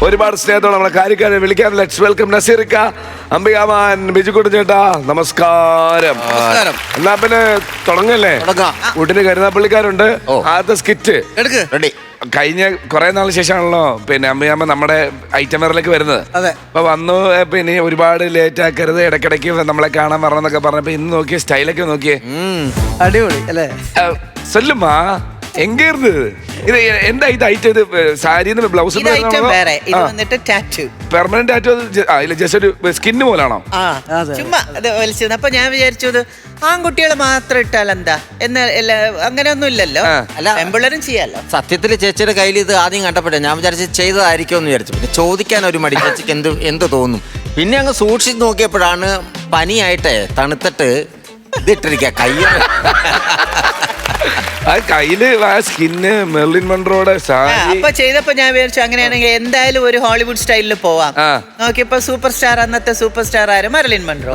ഒരുപാട് സ്നേഹത്തോടെ നമ്മളെ കാര്യക്കാരെ വിളിക്കാം. ലെറ്റ്സ് വെൽക്കം നസീറിക്ക, അംബികാമാൻ, ബിജുക്കുട്ടി ചേട്ടാ, നമസ്കാരം. എന്നാ പിന്നെ തുടങ്ങല്ലേ? വീട്ടിന് കരുനാപ്പള്ളിക്കാരുണ്ട്. ആദ്യത്തെ സ്കിറ്റ് റെഡി. കഴിഞ്ഞ കുറെ നാളിന് ശേഷമാണല്ലോ പിന്നെ അമ്മയമ്മ നമ്മുടെ ഐറ്റം വേറിലേക്ക് വരുന്നത്. അപ്പൊ വന്നു പിന്നെ ഒരുപാട് ലേറ്റ് ആക്കരുത്, ഇടയ്ക്കിടയ്ക്ക് നമ്മളെ കാണാൻ വരണമെന്നൊക്കെ പറഞ്ഞപ്പോ ഇന്ന് നോക്കിയ സ്റ്റൈലൊക്കെ നോക്കിയേ, അടിപൊളി അല്ലേ? സൊല്ലുമാ എങ്ക ഇരുന്നത് ഇത് എന്താ ഇത് ഐറ്റം? ഇത് സാരിന്ന് ബ്ലൗസ് പെർമനന്റ് ടാറ്റു? ജസ്റ്റ് ഒരു സ്കിന്ന് പോലാണോ? ചുമ്മാ അപ്പൊ ഞാൻ വിചാരിച്ചത് ആൺകുട്ടികൾ മാത്രം ഇട്ടാൽ എന്താ അങ്ങനെയൊന്നും ഇല്ലല്ലോ, പെൺപിള്ളേരും ചെയ്യാലോ. സത്യത്തിൽ ചേച്ചിയുടെ കയ്യിൽ ഇത് ആദ്യം കണ്ടപ്പോഴേ ഞാൻ വിചാരിച്ചു ചെയ്തതായിരിക്കും എന്ന് വിചാരിച്ചു. പിന്നെ ചോദിക്കാൻ ഒരു മടി, ചേച്ചിക്ക് എന്ത് തോന്നും. പിന്നെ അങ്ങ് സൂക്ഷിച്ച് നോക്കിയപ്പോഴാണ് പനിയായിട്ടേ തണുത്തിട്ട് ഇതിട്ടിരിക്ക കയ്യ കയ്യില് സ്കിന്ന് മെർലിൻ മൺറോയുടെ സാരി. അപ്പൊ ചെയ്തപ്പോ ഞാൻ വിചാരിച്ചു അങ്ങനെയാണെങ്കിൽ എന്തായാലും ഒരു ഹോളിവുഡ് സ്റ്റൈലിൽ പോവാം. നോക്കിയപ്പോ സൂപ്പർ സ്റ്റാർ, അന്നത്തെ സൂപ്പർ സ്റ്റാർ ആര്? Marilyn Monroe.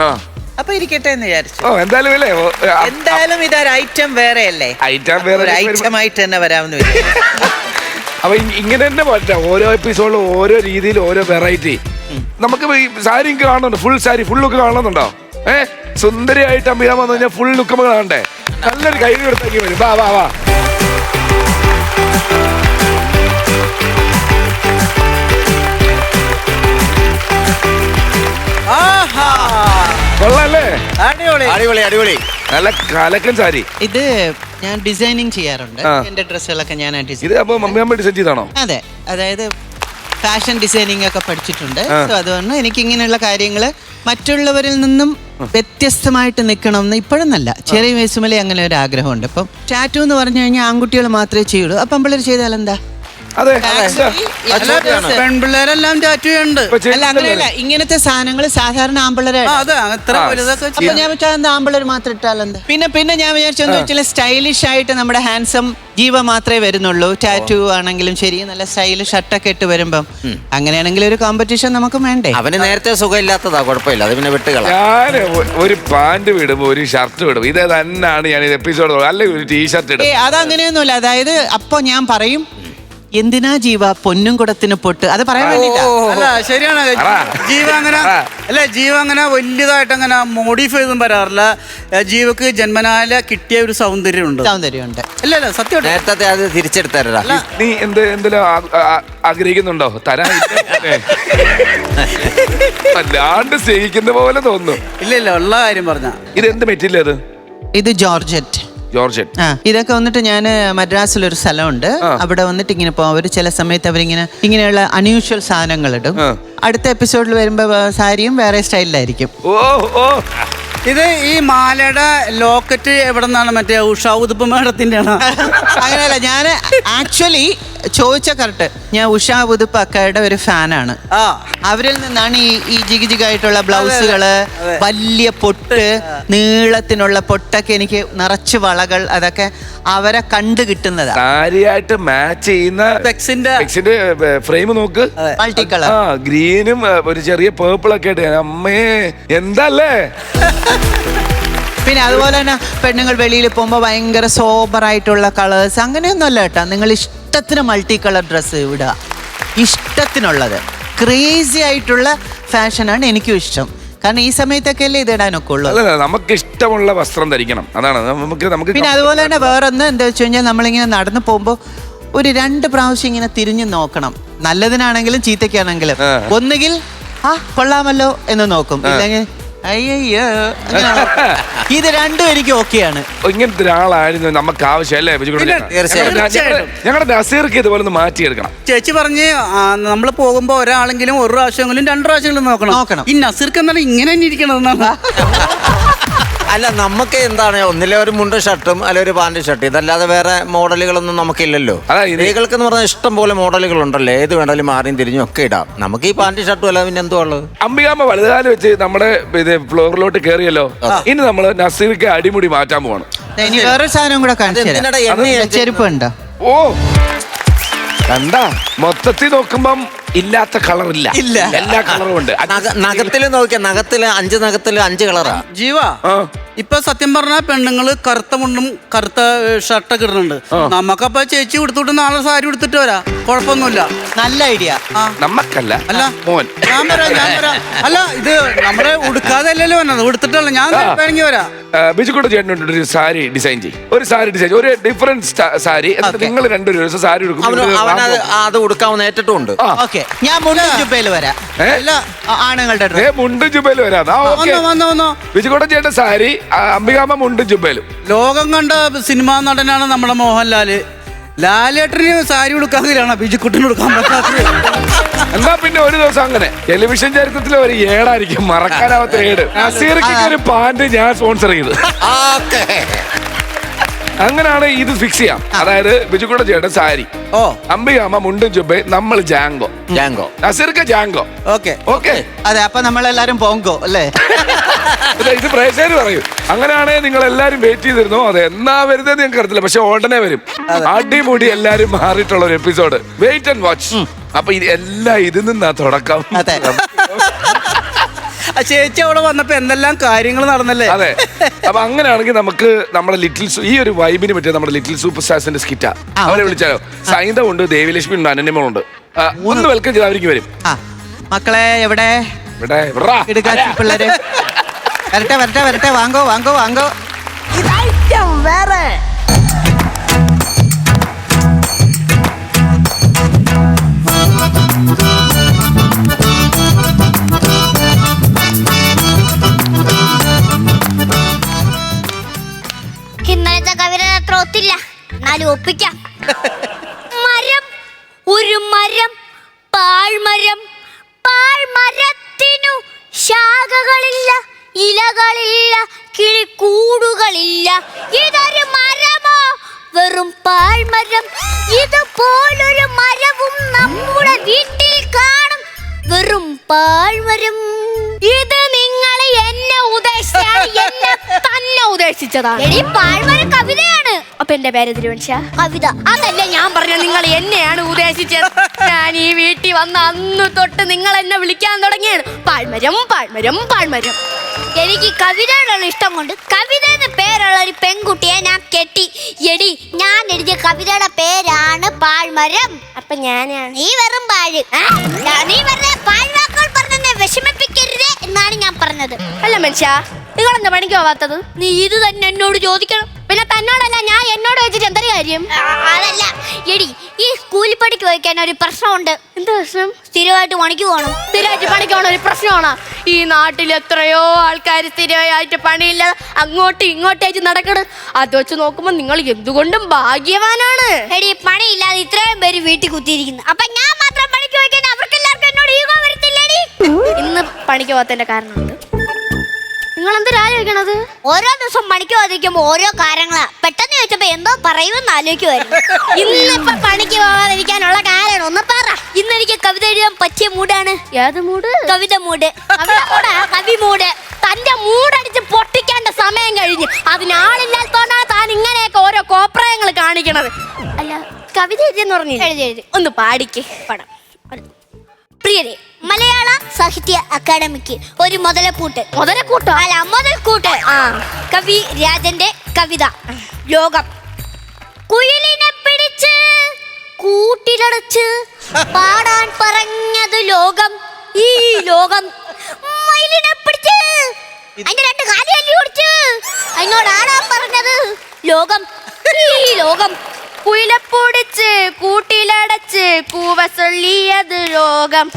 അപ്പൊ ഇരിക്കട്ടെ എന്ന് വിചാരിച്ചു. എന്തായാലും ഇതൊരു ഐറ്റം വേറെ അല്ലേ, ഐറ്റമായിട്ട് തന്നെ വരാമെന്ന് വിചാരിച്ചു. അപ്പൊ ഇങ്ങനെ തന്നെ പറ്റാം. ഓരോ എപ്പിസോഡിലും ഓരോ രീതിയിൽ ഓരോ വെറൈറ്റി. നമുക്ക് സാരി കാണുന്നുണ്ട്, ഫുൾ സാരി ഫുൾ ലുക്ക് കാണുന്നുണ്ടോ? സുന്ദരിയായിട്ട് അമ്പിയാൻ വന്നു കഴിഞ്ഞാൽ ഫുൾ ലുക്ക് നമുക്ക് കാണണ്ടേ? നല്ലൊരു കൈ കൊടുത്തേക്ക് വരും. വാ വാ വാ. കൊള്ളാല്ലേ? അടിപൊളി അടിപൊളി. നല്ല കലക്കൻ സാരി. ഇത് ഞാൻ ഡിസൈനിങ് ചെയ്യാറുണ്ട്, എന്റെ ഡ്രസ്സുകളൊക്കെ ഞാൻ ഇത് അപ്പൊ മമ്മിയമ്മ ഡിസൈൻ ചെയ്താണോ? അതെ, അതായത് ഫാഷൻ ഡിസൈനിങ് ഒക്കെ പഠിച്ചിട്ടുണ്ട്. അതുകൊണ്ട് എനിക്ക് ഇങ്ങനെയുള്ള കാര്യങ്ങൾ മറ്റുള്ളവരിൽ നിന്നും വ്യത്യസ്തമായിട്ട് നിൽക്കണമെന്ന് ഇപ്പോഴൊന്നല്ല, ചെറിയ വയസ്സുമല്ലേ അങ്ങനെ ഒരു ആഗ്രഹമുണ്ട്. ഇപ്പം ടാറ്റു എന്ന് പറഞ്ഞു കഴിഞ്ഞാൽ ആൺകുട്ടികൾ മാത്രമേ ചെയ്യുള്ളൂ. അപ്പം പിള്ളേർ ചെയ്താൽ എന്താ? പെൺപിള്ളേരെല്ലാം ടാറ്റു ഉണ്ട്. അല്ല അങ്ങനെയല്ല, ഇങ്ങനത്തെ സാധനങ്ങൾ സാധാരണ ആൺപിള്ളേരെ. അപ്പൊ ഞാൻ വിചാരിച്ച ആൺപിള്ളേർ മാത്രം ഇട്ടാലെന്താ? പിന്നെ ഞാൻ വിചാരിച്ചെന്ന് വെച്ചാൽ സ്റ്റൈലിഷ് ആയിട്ട് നമ്മുടെ ഹാൻസം ജീവ മാത്രമേ വരുന്നുള്ളൂ. ടാറ്റു ആണെങ്കിലും ശരി, നല്ല സ്റ്റൈലിഷ് ഷർട്ടൊക്കെ ഇട്ട് വരുമ്പം അങ്ങനെയാണെങ്കിൽ ഒരു കോമ്പറ്റീഷൻ നമുക്ക് വേണ്ടേ? അവന് നേരത്തെ സുഖമില്ലാത്തതാ, കുഴപ്പമില്ല, അത് പിന്നെ വിട്ടുകളാം. ഞാൻ ഒരു പാന്റ് വിടും, ഒരു ഷർട്ട് വിടും. ഇത് തന്നെയാണ് ഞാൻ എപ്പിസോഡ്, അല്ലെങ്കിൽ ഒരു ടീഷർട്ട് ഇടും. അതങ്ങനെയൊന്നുമില്ല. അതായത് അപ്പൊ ഞാൻ പറയും, എന്തിനാ ജീവ പൊന്നും കുടത്തിന് പൊട്ട്, അത് പറയാൻ വേണ്ടിട്ടാ. ശരിയാണ്. ജീവ അങ്ങനെ വലിയതായിട്ട് അങ്ങനെ മോഡിഫൈ ഒന്നും വരാറില്ല. ജീവക്ക് ജന്മനാല കിട്ടിയ ഒരു സൗന്ദര്യമുണ്ട്. അല്ല സത്യം. നേരത്തെ അത് തിരിച്ചെടുത്തരാ. നീ എന്തെങ്കിലും ആഗ്രഹിക്കുന്നുണ്ടോ? തരാൻ അല്ലാണ്ട് സ്നേഹിക്കുന്ന പോലെ തോന്നുന്നു. ഇല്ല ഉള്ള കാര്യം പറഞ്ഞ. ഇത് എന്ത് മെറ്റീരിയൽ? അത് ഇത് ജോർജറ്റ്. ഇതൊക്കെ വന്നിട്ട് ഞാൻ മദ്രാസിലൊരു സ്ഥലമുണ്ട്, അവിടെ വന്നിട്ട് ഇങ്ങനെ പോകും. അവർ ചില സമയത്ത് ഇങ്ങനെയുള്ള അൺയൂഷ്വൽ സാധനങ്ങൾ ഇടും. അടുത്ത എപ്പിസോഡിൽ വരുമ്പോ സാരിയും വേറെ സ്റ്റൈലിലായിരിക്കും. ഇത് ഈ മാലയുടെ ലോക്കറ്റ് എവിടെ നിന്നാണ്? മറ്റേ ഉഷാ ഉതുപ്പ് മേഡത്തിന്റെ ആണോ? അങ്ങനെയല്ല, ഞാൻ ആക്ച്വലി ചോദിച്ച കറക്റ്റ്, ഞാൻ ഉഷാ ഉതുപ്പ് അക്കയുടെ ഒരു ഫാനാണ്. അവരിൽ നിന്നാണ് ഈ ജിഗിജിഗായിട്ടുള്ള ബ്ലൗസുകള്, വലിയ പൊട്ട്, നീളത്തിനുള്ള പൊട്ടൊക്കെ, എനിക്ക് നിറച്ച് വളകൾ, അതൊക്കെ അവരെ കണ്ടു കിട്ടുന്നതാ. സാരിയായിട്ട് മാച്ച് ചെയ്യുന്ന ഫ്രെയിം നോക്ക്, മൾട്ടി കളർ, ഗ്രീനും ഒരു ചെറിയ പേർപ്പിൾ ഒക്കെ ആയിട്ട്. അമ്മേ എന്തല്ലേ! പിന്നെ അതുപോലെ തന്നെ പെണ്ണുങ്ങൾ വെളിയിൽ പോകുമ്പോൾ ഭയങ്കര സോബറായിട്ടുള്ള കളേഴ്സ് അങ്ങനെയൊന്നും അല്ല കേട്ടോ. നിങ്ങൾ ഇഷ്ടത്തിന് മൾട്ടി കളർ ഡ്രസ്സ് ഇടുക, ഇഷ്ടത്തിനുള്ളത്. ക്രേസി ആയിട്ടുള്ള ഫാഷനാണ് എനിക്കും ഇഷ്ടം. കാരണം ഈ സമയത്തൊക്കെ അല്ലേ ഇത് ഇടാനൊക്കെ ഉള്ളൂ. നമുക്ക് ഇഷ്ടമുള്ള വസ്ത്രം ധരിക്കണം, അതാണ് നമുക്ക്. പിന്നെ അതുപോലെ തന്നെ വേറൊന്ന് എന്താ വെച്ച് കഴിഞ്ഞാൽ, നമ്മളിങ്ങനെ നടന്നു പോകുമ്പോൾ ഒരു 2 പ്രാവശ്യം ഇങ്ങനെ തിരിഞ്ഞു നോക്കണം. നല്ലതിനാണെങ്കിലും ചീത്തയ്ക്കാണെങ്കിലും. ഒന്നുകിൽ കൊള്ളാമല്ലോ എന്ന് നോക്കും, ഇല്ലെങ്കിൽ അയ്യോ. ഇത് രണ്ടും എനിക്ക് ഓക്കെയാണ്. ഇങ്ങനത്തെ ഒരാളായിരുന്നു നമുക്ക് ആവശ്യമല്ലേ? ഞങ്ങളുടെ നസീർക്ക് ഇതുപോലെ ഒന്ന് മാറ്റിയെടുക്കണം. ചേച്ചി പറഞ്ഞ് നമ്മൾ പോകുമ്പോ ഒരാളെങ്കിലും 1 പ്രാവശ്യമെങ്കിലും 2 പ്രാവശ്യമെങ്കിലും നോക്കണം. ഈ നസീർക്ക് എന്താണ് ഇങ്ങനെ തന്നെ ഇരിക്കണമെന്നാണ്? അല്ല, നമുക്ക് എന്താണ് ഒന്നിലെ ഒരു മുണ്ട് ഷർട്ടും അല്ലെ ഒരു പാന്റ് ഷർട്ട്, ഇതല്ലാതെ വേറെ മോഡലുകളൊന്നും നമുക്കില്ലല്ലോ. സ്ത്രീകൾക്ക് എന്ന് പറഞ്ഞാൽ ഇഷ്ടം പോലെ മോഡലുകൾ ഉണ്ടല്ലോ, ഏത് വേണമെങ്കിലും മാറിയും തിരിഞ്ഞും ഒക്കെ ഇടാം. നമുക്ക് ഈ പാന്റ് ഷർട്ടും അല്ല പിന്നെ എന്തോ ഉള്ളത്. അംബികാമ്മ വലുതാലം വെച്ച് നമ്മുടെ ഫ്ലോറിലോട്ട് കയറിയല്ലോ. ഇനി നമ്മള് നസീർക്ക് അടിമുടി മാറ്റാൻ പോവാണ്. ഇനി വേറൊരു സാധനം കൂടെ കാണിച്ചു, ചെരുപ്പ് ഉണ്ടോ? കണ്ടാ മൊത്തത്തിൽ നോക്കുമ്പം ഇല്ലാത്ത കളറില്ല. ഇല്ല. എല്ലാ കളറും ഉണ്ട്. നഖത്തില് നോക്കിയാ, നഖത്തില് 5 കളറാ. ജീവ ഇപ്പൊ സത്യം പറഞ്ഞാൽ പെണ്ണുങ്ങള് കറുത്ത മുണ്ടും കറുത്ത ഷർട്ടൊക്കെ ഇടുന്നുണ്ട്. നമുക്കപ്പൊ ചേച്ചി കൊടുത്തിട്ട് നാളെ സാരി എടുത്തിട്ട് വരാം, കുഴപ്പമൊന്നുമില്ല. നല്ല ഐഡിയ. നമ്മക്കല്ല, അല്ല മോൻ. ഞാൻ വരാം. അല്ല ഇത് നമ്മളെ ഉടുക്കാതെ അല്ലല്ലോ വന്നത്, ഉടുത്തിട്ടല്ല. ഞാൻ വേണമെങ്കിൽ വരാം. ബിജുക്കുട്ട ചേട്ടനുണ്ട് ഒരു സാരി ഡിസൈൻ ചെയ്യും. ഒരു സാരി ഡിസൈൻ, ഒരു ഡിഫറൻറ്റ് സാരി. നിങ്ങൾ രണ്ടുപേരും ഒരു സാരി അവനത് അത് ഉടുക്കാവുന്ന ഏറ്റിട്ടുണ്ട്. ഓക്കെ, ഞാൻ മുണ്ടും ജുബയില് വരാം. ആണുങ്ങളുടെ മുണ്ടും ജുബയിലും വരാം. ബിജുക്കുട്ട ചേട്ടൻ സാരി, അംബികാമ്മ മുണ്ടും ജുബയിലും. ലോകം കണ്ട സിനിമാ നടനാണ് നമ്മുടെ മോഹൻലാല്. ലാലേട്ടന് സാരി ഉടുക്കാതിലാണ് ബിജുക്കുട്ടന് ഉടുക്കാൻ പറ്റാത്തത്. എന്നാ പിന്നെ ഒരു ദിവസം അങ്ങനെ ടെലിവിഷൻ ചരിത്രത്തിൽ ഒരു ഏടായിരിക്കും, മറക്കാനാവാത്ത ഏട്. നസീർക്ക് ഒരു പാന്റ് ഞാൻ സ്പോൺസർ ചെയ്ത്. അങ്ങനെയാണ് ഇത് ഫിക്സ് ചെയ്യാം. അതായത് ബിജുക്കുട്ട ചേട്ടൻ സാരി, അംബികാമ്മ മുണ്ടും ജുബൈ, നമ്മൾ ജാങ്കോ, നസീർക്ക് ജാങ്കോ. ഓക്കെ. അതെ, അപ്പൊ നമ്മളെല്ലാരും പോങ്കോ അല്ലേ? ഇത് പ്രേക്ഷകർ പറയും. അങ്ങനെയാണെങ്കിൽ നിങ്ങൾ എല്ലാരും വെയിറ്റ് ചെയ്തിരുന്നോ? അതെ, എന്നാ വരുന്നത് നിങ്ങൾക്ക് അറിയത്തില്ല, പക്ഷെ ഉടനെ വരും. അടിമുടി എല്ലാരും മാറിയിട്ടുള്ള ഒരു എപ്പിസോഡ്. Wait and watch. അപ്പൊ എല്ലാം ഇതിൽ നിന്നാ തുടക്കം. ചേച്ചി അവിടെ വന്നപ്പോ എന്തെല്ലാം കാര്യങ്ങൾ നടന്നല്ലേ? അതെ. അപ്പൊ അങ്ങനെയാണെങ്കിൽ നമുക്ക് നമ്മുടെ ഈ ഒരു വൈബിന് പറ്റിയ നമ്മുടെ ലിറ്റിൽ സൂപ്പർ സ്റ്റാർസിന്റെ സ്കിറ്റാ. അവരെ വിളിച്ചാലോ? സൈന്ദ ഉണ്ട്, ദേവിലക്ഷ്മി ഉണ്ട്, അനന്യമോളുണ്ട്. ഒന്ന് വെൽക്കം ചെയ്ത് അവർക്ക് വരും. മക്കളെ എവിടെ പിള്ളേര്? വരട്ടെ. വാങ്ങോ. വേറെ ഇന്നലത്തെ കവിത അത്ര ഒത്തില്ല, എന്നാലും ഒപ്പിക്കാം. മരം, ഒരു മരം, പാഴ്മരത്തിനു ശാഖകളില്ല, ഇലകളില്ല, കിളിക്കൂടുകളില്ല. ഇതൊരു മരമോ? വെറും പാഴ്മരം. ഇതുപോലൊരു മരവും നമ്മുടെ വീട്ടിൽ കാണും. വെറും പാഴ്മരം. ഇത് നിങ്ങൾ എന്നെ ഉദ്ദേശിച്ചാണ്, എന്നെ തന്നെ ഉദ്ദേശിച്ചതാണ്. എടി, പാഴ്മരം കവിതയാണ്. അപ്പൊ എന്റെ പേര് തിരുവൻഷ കവിത. അതല്ല ഞാൻ പറഞ്ഞ, നിങ്ങൾ എന്നെയാണ് ഉദ്ദേശിച്ചത്. ഞാൻ ഈ വീട്ടിൽ വന്ന അന്ന് തൊട്ട് നിങ്ങൾ എന്നെ വിളിക്കാൻ തുടങ്ങിയാണ് പാഴ്മരം. എനിക്ക് കവിതയോടുള്ള ഇഷ്ടം കൊണ്ട് കവിത എന്ന പേരുള്ള ഒരു പെൺകുട്ടിയെ ഞാൻ കെട്ടി. എടി, ഞാൻ എഴുതിയ കവിതയുടെ പേരാണ് പാഴ്മരം. അപ്പൊ ഞാനാണ് നീ വെറും പാഴ്. നീ വെറുതെ പാഴ്വാക്കുകൾ പറഞ്ഞെന്നെ വിഷമിപ്പിക്കരുത് എന്നാണ് ഞാൻ പറഞ്ഞത്. അല്ല മനുഷ്യ, നിങ്ങളെന്താ പണിക്ക് പോവാത്തത്? നീ ഇത് തന്നെ എന്നോട് ചോദിക്കണം. പിന്നെ തന്നോടല്ല, ഞാൻ എന്നോട് വെച്ചിട്ട് എന്തൊരു കാര്യം? അതല്ല എടി, ഈ സ്കൂളിൽ പണിക്ക് പോയിക്കാൻ ഒരു പ്രശ്നമുണ്ട്. എന്ത് പ്രശ്നം? സ്ഥിരമായിട്ട് പണിക്ക് പോകണം. സ്ഥിരമായിട്ട് പണിക്ക് പോകണം ഒരു പ്രശ്നമാണോ? ഈ നാട്ടിൽ എത്രയോ ആൾക്കാർ സ്ഥിരമായിട്ട് പണിയില്ല അങ്ങോട്ടും ഇങ്ങോട്ടേക്ക് നടക്കണം. അത് വെച്ച് നോക്കുമ്പോ നിങ്ങൾ എന്തുകൊണ്ടും ഭാഗ്യവാനാണ്. എടി, പണിയില്ലാതെ ഇത്രയും പേര് വീട്ടിൽ കുത്തിയിരിക്കുന്നു. അപ്പൊ ഞാൻ മാത്രം പണിക്ക് പോയിക്കാൻ അവർക്കെല്ലാവർക്കും എന്നോട് ഈഗോ വരത്തില്ലേടി? ഇന്ന് പണിക്ക് പോകാത്തതിന്റെ കാരണമുണ്ട്. നിങ്ങൾ എന്ത് ആലോചിക്കണത്? ഓരോ ദിവസം പണിക്ക് പോകാതിരിക്കുമ്പോ ഓരോ കാര്യങ്ങളാ. പെട്ടെന്ന് ചോദിച്ചപ്പോ എന്തോ പറയുമെന്ന് ആലോചിക്കുമായിരുന്നു. ഇന്നിപ്പൊ പണിക്ക് പോകാതിരിക്കാനുള്ള കാരണം ഒന്ന് പറ. ഇന്ന് എനിക്ക് കവിത എഴുതാൻ പറ്റിയ മൂടാണ്. ഏത് മൂഡ്? കവിത മൂഡ്. കവി മൂഡ്. തന്റെ മൂടടിച്ച് പൊട്ടിക്കേണ്ട സമയം കഴിഞ്ഞ്. അതിനാളില്ലാത്തോണ്ടാണ് താൻ ഇങ്ങനെയൊക്കെ ഓരോ കോപ്രായങ്ങൾ കാണിക്കണത്. അല്ല, കവിത എഴുതിയെന്ന് പറഞ്ഞു. എഴുതി ഒന്ന് പാടിക്ക്. പടം. പ്രിയരെ, മലയാള സാഹിത്യ അക്കാദമിക്ക് ഒരു മുതലക്കൂട്ട്. മുതൽക്കൂട്ട്. കവി രാജന്റെ കവിത ലോകം. കുയിലിനെ പിടിച്ച് കൂട്ടിലടച്ച് പാടാൻ പറഞ്ഞത് ലോകം. ഈ ലോകം. മയിലിനെ പിടിച്ച് അതിന്റെ 2 കാലി അല്ലി ഓടിച്ച് അതിനോട് ആടാൻ പറഞ്ഞത് ലോകം. ഈ ലോകം. കുയിലെ പൊടിച്ച് കൂട്ടിലടച്ച് കൂവ ചൊല്ലിയത് ലോകം.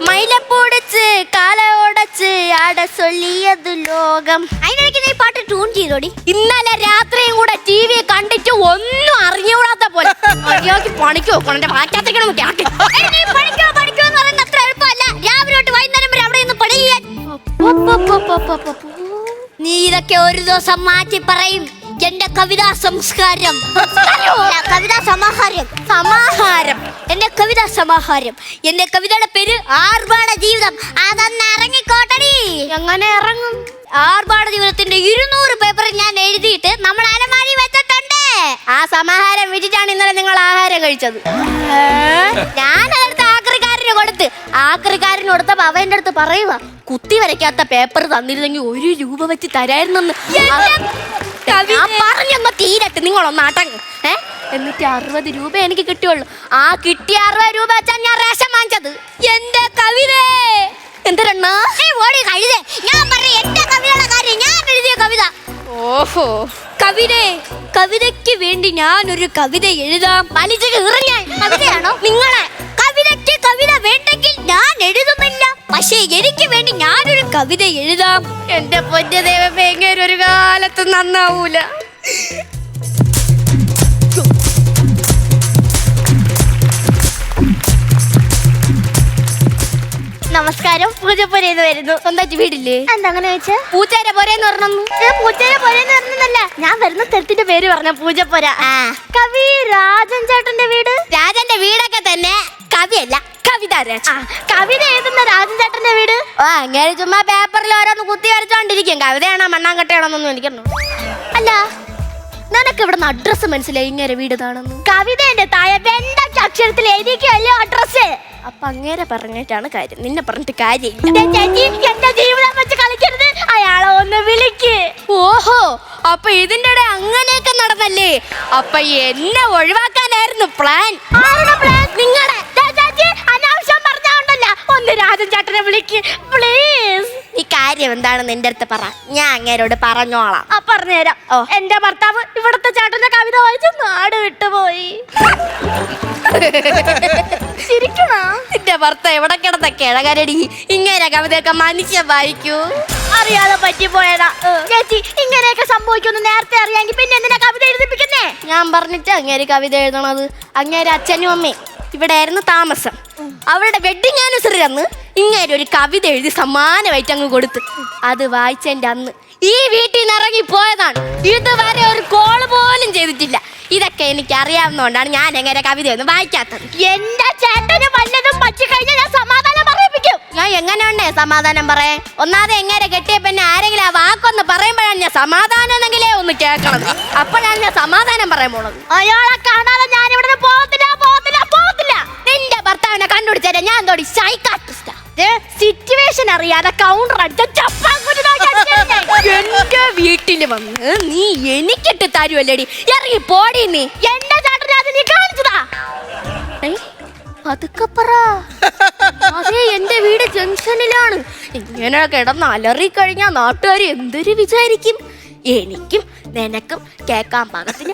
മയിലെ പൊടിച്ച് കാല ഉടച്ച് ആട ചൊല്ലിയത് ലോകം. അതിനിടയ്ക്ക് നീ പാട്ട് ട്യൂൺ ചെയ്തോടി. ഇന്നലെ രാത്രിയും കൂടെ TV കണ്ടിട്ട് ഒന്നും അറിഞ്ഞുകൂടാത്ത പോലെ പണിക്ക് നോക്കണം. എന്റെ മാറ്റാത്തേക്കണം. പണിക്കോ എന്ന് പറയുന്നത് അത്ര എളുപ്പമല്ല. രാവിലെ തൊട്ട് വൈകുന്നേരം വരെ അവിടെ നിന്ന് പണി ചെയ്യാൻ. നീ ഇതൊക്കെ ഒരു ദിവസം മാറ്റി പറയും. എന്റെ കവിതാ സംസ്കാരം, കവിതാ സമാഹാരം, എന്റെ കവിതാ സമാഹാരം. എന്റെ കവിതയുടെ പേര് ആർഭാട ജീവിതം. അതൊന്ന് ഇറങ്ങിക്കോട്ടടി. എങ്ങനെ ഇറങ്ങും? ആർഭാട ജീവിതത്തിന്റെ 200 പേപ്പർ ഞാൻ എഴുതിയിട്ട് നമ്മുടെ അലമാരി വെച്ചിട്ടുണ്ട്. ആ സമാഹാരം വെച്ചിട്ടാണ് ഇന്നലെ നിങ്ങൾ ആഹാരം കഴിച്ചത്. ഞാനതെടുത്ത് ആക്രിക്കാരന് അവന് കൊടുത്ത് ആക്രിക്കാരന് കൊടുത്തപ്പോ അവന്റെ അടുത്ത് പറയുക കുത്തി വരയ്ക്കാത്ത പേപ്പർ തന്നിരുന്നെങ്കിൽ 1 രൂപ വെച്ച് തരായിരുന്നെന്ന്. പറഞ്ഞൊന്ന് തീരട്ട് നിങ്ങളൊന്നാട്ടങ്ങ് എന്നിട്ട് 60 രൂപ എനിക്ക് കിട്ടിയുള്ളൂ. ആ കിട്ടിയ 60 രൂപ വെച്ചാ ഞാൻ റേഷൻ വാങ്ങിച്ചത്. എന്റെ കവിത എന്തിനാ ഓടി കഴുതേ? ഞാൻ പറയും എന്റെ കവിതയുടെ കാര്യം, ഞാൻ എഴുതിയ കവിത. ഓഹോ കവിതയ്ക്ക് വേണ്ടി ഞാനൊരു കവിത എഴുതാം. വലിച്ചു കീറിഞ്ഞാൽ കവിതയാണോ നിങ്ങളെ? കവിതയ്ക്ക് കവിത വേണ്ടെങ്കിൽ ഞാൻ എഴുതുന്നില്ല, പക്ഷേ എനിക്ക് വേണ്ടി ഞാനൊരു കവിത എഴുതാം. എന്റെ പൊന്നു ദൈവമേ, ഇങ്ങനെ ഒരു കാലത്ത് നന്നാവൂല. നമസ്കാരം, പൂജപ്പുരന്ന് വരുന്നു. സ്വന്തമായിട്ട് വീടില്ലേ? എന്താ അങ്ങനെ വെച്ചാ? പൂച്ചേര പോരെന്ന് പറഞ്ഞു. പൂച്ചേര പോരെന്ന് പറഞ്ഞല്ല, ഞാൻ വരുന്ന സ്ഥലത്തിന്റെ പേര് പറഞ്ഞ പൂജപ്പുര. കവി രാജൻ ചേട്ടന്റെ വീട്. രാജന്റെ വീടൊക്കെ തന്നെ, കവിയല്ല കവിത. കവിത എഴുതുന്ന രാജൻ ചേട്ടന്റെ വീട്. അങ്ങനെ ചുമ്മാ പേപ്പറിൽ ഓരോന്ന് കുത്തി വരച്ചോണ്ടിരിക്കും. കവിതയാണോ മണ്ണാങ്കട്ടയാണോന്നൊന്നും എനിക്കറിഞ്ഞു. അല്ല, നിനക്ക് ഇവിടെ അഡ്രസ് മനസ്സിലായി? ഇങ്ങനെ വീട് കാണുന്നു. കവിതയുടെ താഴെ വെണ്ടയ്ക്ക് അക്ഷരത്തിൽ എഴുതിക്കല്ലോ അഡ്രസ്. അപ്പൊ അങ്ങേരെ പറഞ്ഞിട്ടാണ് കാര്യം, നിന്നെ പറഞ്ഞിട്ട് കാര്യമില്ല. എന്റെ ജീവിതം വെച്ച് കളിക്കരുത്, അയാളെ ഒന്ന് വിളിക്ക്. ഓഹോ, അപ്പൊ ഇതിന്റെ ഇടയിൽ അങ്ങനെയൊക്കെ നടന്നല്ലേ? അപ്പൊ എന്നെ ഒഴിവാക്കാനായിരുന്നു പ്ലാൻ. ആരുടെ പ്ലാൻ? നിങ്ങളുടെ. അനാവശ്യം പറഞ്ഞോണ്ടല്ല, ഒന്ന് രാജൻ ചേട്ടനെ വിളിക്ക് പ്ലീസ്. ഈ കാര്യം എന്താണെന്ന് എന്റെ അടുത്ത് പറ, ഞാൻ അങ്ങേരോട് പറഞ്ഞോളാം. പറഞ്ഞുതരാം. എന്റെ ഭർത്താവ് ഇവിടുത്തെ ചേട്ടന്റെ കവിത വായിച്ച് നാട് വിട്ടുപോയി. ശരിക്കണോ? എന്റെ ഭർത്താവ് എവിടെ കിടന്ന കിഴകരടി, ഇങ്ങനെ കവിതയൊക്കെ മനുഷ്യൻ വായിക്കൂ. അറിയാതെ പറ്റിപ്പോയതാ ചേച്ചി. ഇങ്ങനെയൊക്കെ സംഭവിക്കുമെന്ന് നേരത്തെ അറിയാമെങ്കിൽ പിന്നെ എന്തിനാ കവിത എഴുതിപ്പിക്കുന്നേ? ഞാൻ പറഞ്ഞിട്ട് അങ്ങേര് കവിത എഴുതണത്. അങ്ങേര് അച്ഛനും അമ്മയും ഇവിടെ ആയിരുന്നു താമസം. അവരുടെ വെഡിങ് ആനിവേഴ്സറി അന്ന് ഇങ്ങനെ ഒരു കവിത എഴുതി സമ്മാനമായിട്ട് അങ്ങ് കൊടുത്ത്. അത് വായിച്ചെന്റെ അന്ന് ഈ വീട്ടിൽ നിന്ന് ഇറങ്ങി പോയതാണ്. ഇതുവരെ ഒരു കോള് പോലും ചെയ്തിട്ടില്ല. ഇതൊക്കെ എനിക്ക് അറിയാവുന്നതുകൊണ്ടാണ് ഞാൻ എങ്ങനെ കവിതയൊന്നും വായിക്കാത്തത്. എന്റെ ചേട്ടന് വല്ലതും പറ്റിക്കഴിഞ്ഞാൽ ഞാൻ സമാധാനം പറയിപ്പിക്കും. ഞാൻ എങ്ങനെയുണ്ടേ സമാധാനം പറയാൻ? ഒന്നാമത് എങ്ങനെ കെട്ടിയ പിന്നെ ആരെങ്കിലും ആ വാക്കൊന്ന് പറയുമ്പോഴാണ് ഞാൻ സമാധാനം എന്നെങ്കിലേ ഒന്ന് കേൾക്കണം. അപ്പോഴാണ് ഞാൻ സമാധാനം പറയാൻ പോണത്. അയാളെ കാണാതെ ഞാൻ ഇവിടെ പോകത്തില്ല. നിന്റെ ഭർത്താവിനെ കണ്ടുപിടിച്ചാൽ ഞാൻ തോടി സൈക്കാട്രിസ്റ്റാ. സിറ്റുവേഷൻ അറിയാതെ കൗണ്ടർ അടിച്ച എന്റെ വീട്ടിൽ വന്ന് നീ എനിക്കിട്ട് തരുവല്ലേടി? ഇറങ്ങി പോടി നീ. എന്റെ ചേട്ടനെ അത് നീ കാണിച്ചതാ. അതൊക്കെ പറ. അതെ, എന്റെ വീട് ജംഗ്ഷനിലാണ്. ഇങ്ങനെ കിടന്ന് അലറി കഴിഞ്ഞാൽ നാട്ടുകാർ എന്തൊരു വിചാരിക്കും? എനിക്കും നിനക്കും കേക്കാൻ പാകത്തിന്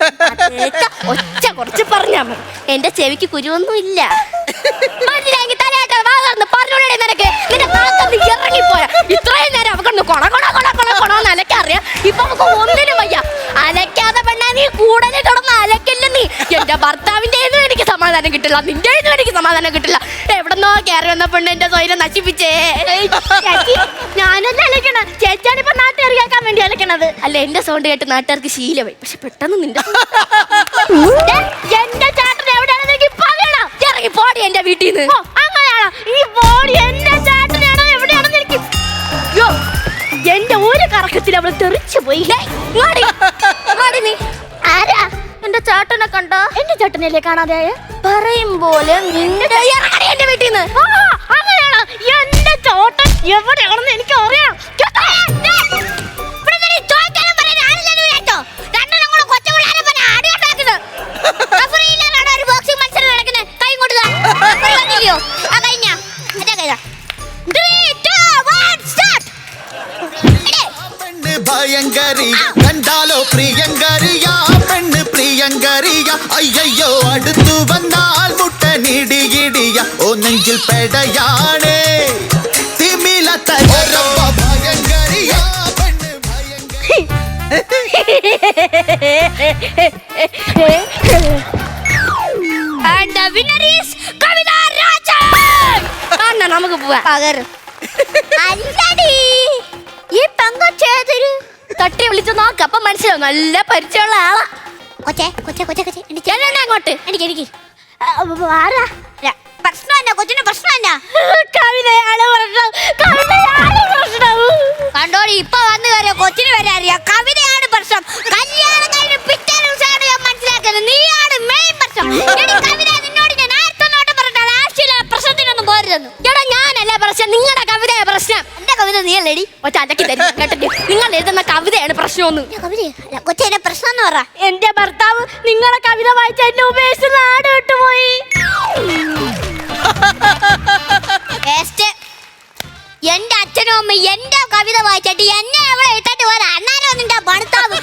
ഒച്ച കുറച്ച് പറഞ്ഞാ മതി. എന്റെ ചെവിക്ക് കുരുവൊന്നും ഇല്ല. ഇറങ്ങിപ്പോയാ ഇത്രയും നേരം അവക്കൊന്ന് കൊണന്ന് അലക്കറിയാം. ഇപ്പൊ നമുക്ക് ഒന്നിനും വയ്യ. അലക്കാതെ പെണ്ണാ നീ കൂടുതൽ കിടന്ന് അലക്കില്ല നീ. എന്റെ ഭർത്താവിന്റെ എനിക്ക് സമാധാനം കിട്ടില്ല, നിന്റെ എനിക്ക് സമാധാനം കിട്ടില്ല. എവിടെന്നോ കയറി വന്ന പെണ്ണ് എന്റെ സ്വയം നശിപ്പിച്ചേ. ഞാനല്ല അലക്കണ, ചേച്ചാനിപ്പോ നാട്ടുകാരിയാക്കാൻ വേണ്ടി അലക്കണത്. അല്ല, എന്റെ സൗണ്ട് കേട്ട് നാട്ടുകാർക്ക് ശീലമായി. പക്ഷെ പെട്ടെന്ന് നിന്റെ എന്റെ ചേട്ടൻ എവിടെയാണെന്ന് എനിക്ക് പറയണം. ഇറങ്ങി പോടി എന്റെ വീട്ടിൽ നിന്ന്. അങ്ങനെയാണോ? ഈ പോടി എന്റെ ചേട്ടനാണോ എവിടെയാണെന്ന് എനിക്ക്. എന്റെ ഒരു കറക്കത്തിൽ അവള് തെറിച്ചു പോയി. നീ ആരാ? എന്റെ ചേട്ടനെ കണ്ടോ? എന്റെ ചേട്ടനല്ലേ കാണാതെ പറയും പോലെ നിന്റെ എന്റെ വീട്ടിൽ നിന്ന്. അങ്ങനെയാണോ? എന്റെ ചേട്ടൻ എവിടെയാണെന്ന് എനിക്ക് അറിയാം. ഭയങ്കരിയ കണ്ടാലോ പ്രിയങ്കരിയ പെണ്ണ് പ്രിയങ്കരിയ അയ്യോ അടുത്തു വന്നാൽ മുട്ടനിടിയിടിയ ഓ നെഞ്ചിൽ പെടയാണേ തിമില ഭയങ്കരിയ പെണ്ണ് നമുക്ക് പോവാ. ഈ പെങ്കൊച്ചേതൊരു തട്ടി വിളിച്ചു നോക്ക്, അപ്പൊ മനസ്സിലാവും നല്ല പരിചയമുള്ള ആളാ. കൊച്ചേ അങ്ങോട്ട് എനിക്ക് പ്രശ്നം കൊച്ചിന് പ്രശ്നം കണ്ടോടി. ഇപ്പൊ വന്നു കയറിയ കൊച്ചിന് വരെ അറിയാം കവിതയാണ് പ്രശ്നം. കല്യാണം കഴിഞ്ഞ് പിറ്റേ ദിവസമാണ് ഞാൻ മനസ്സിലാക്കുന്നത് നീയാണ് മെയിൻ പ്രശ്നം. കവിത നിന്നോട് ഞാൻ ആയിരത്തൊന്നോട്ട് പറഞ്ഞിട്ടാണ് ആവശ്യമില്ല പ്രശ്നത്തിനൊന്നും പോരുത്. നീ ഒറ്റ അലക്കി തരും കേട്ടിട്ട്. നിങ്ങൾ എഴുതുന്ന കവിതയാണ് പ്രശ്നമൊന്നും. കൊച്ചേന്റെ പ്രശ്നം എന്ന് പറ. എന്റെ ഭർത്താവ് നിങ്ങളെ കവിത വായിച്ച എന്നെ ഉപേക്ഷിച്ച് നാട് വിട്ടുപോയി. എന്റെ അച്ഛനും അമ്മ എന്റെ കവിത വായിച്ചിട്ട് എന്നെ എവിടെ ഇട്ടിട്ട് പോരാ. അണ്ണാരോ നിന്റെ ഭർത്താവ്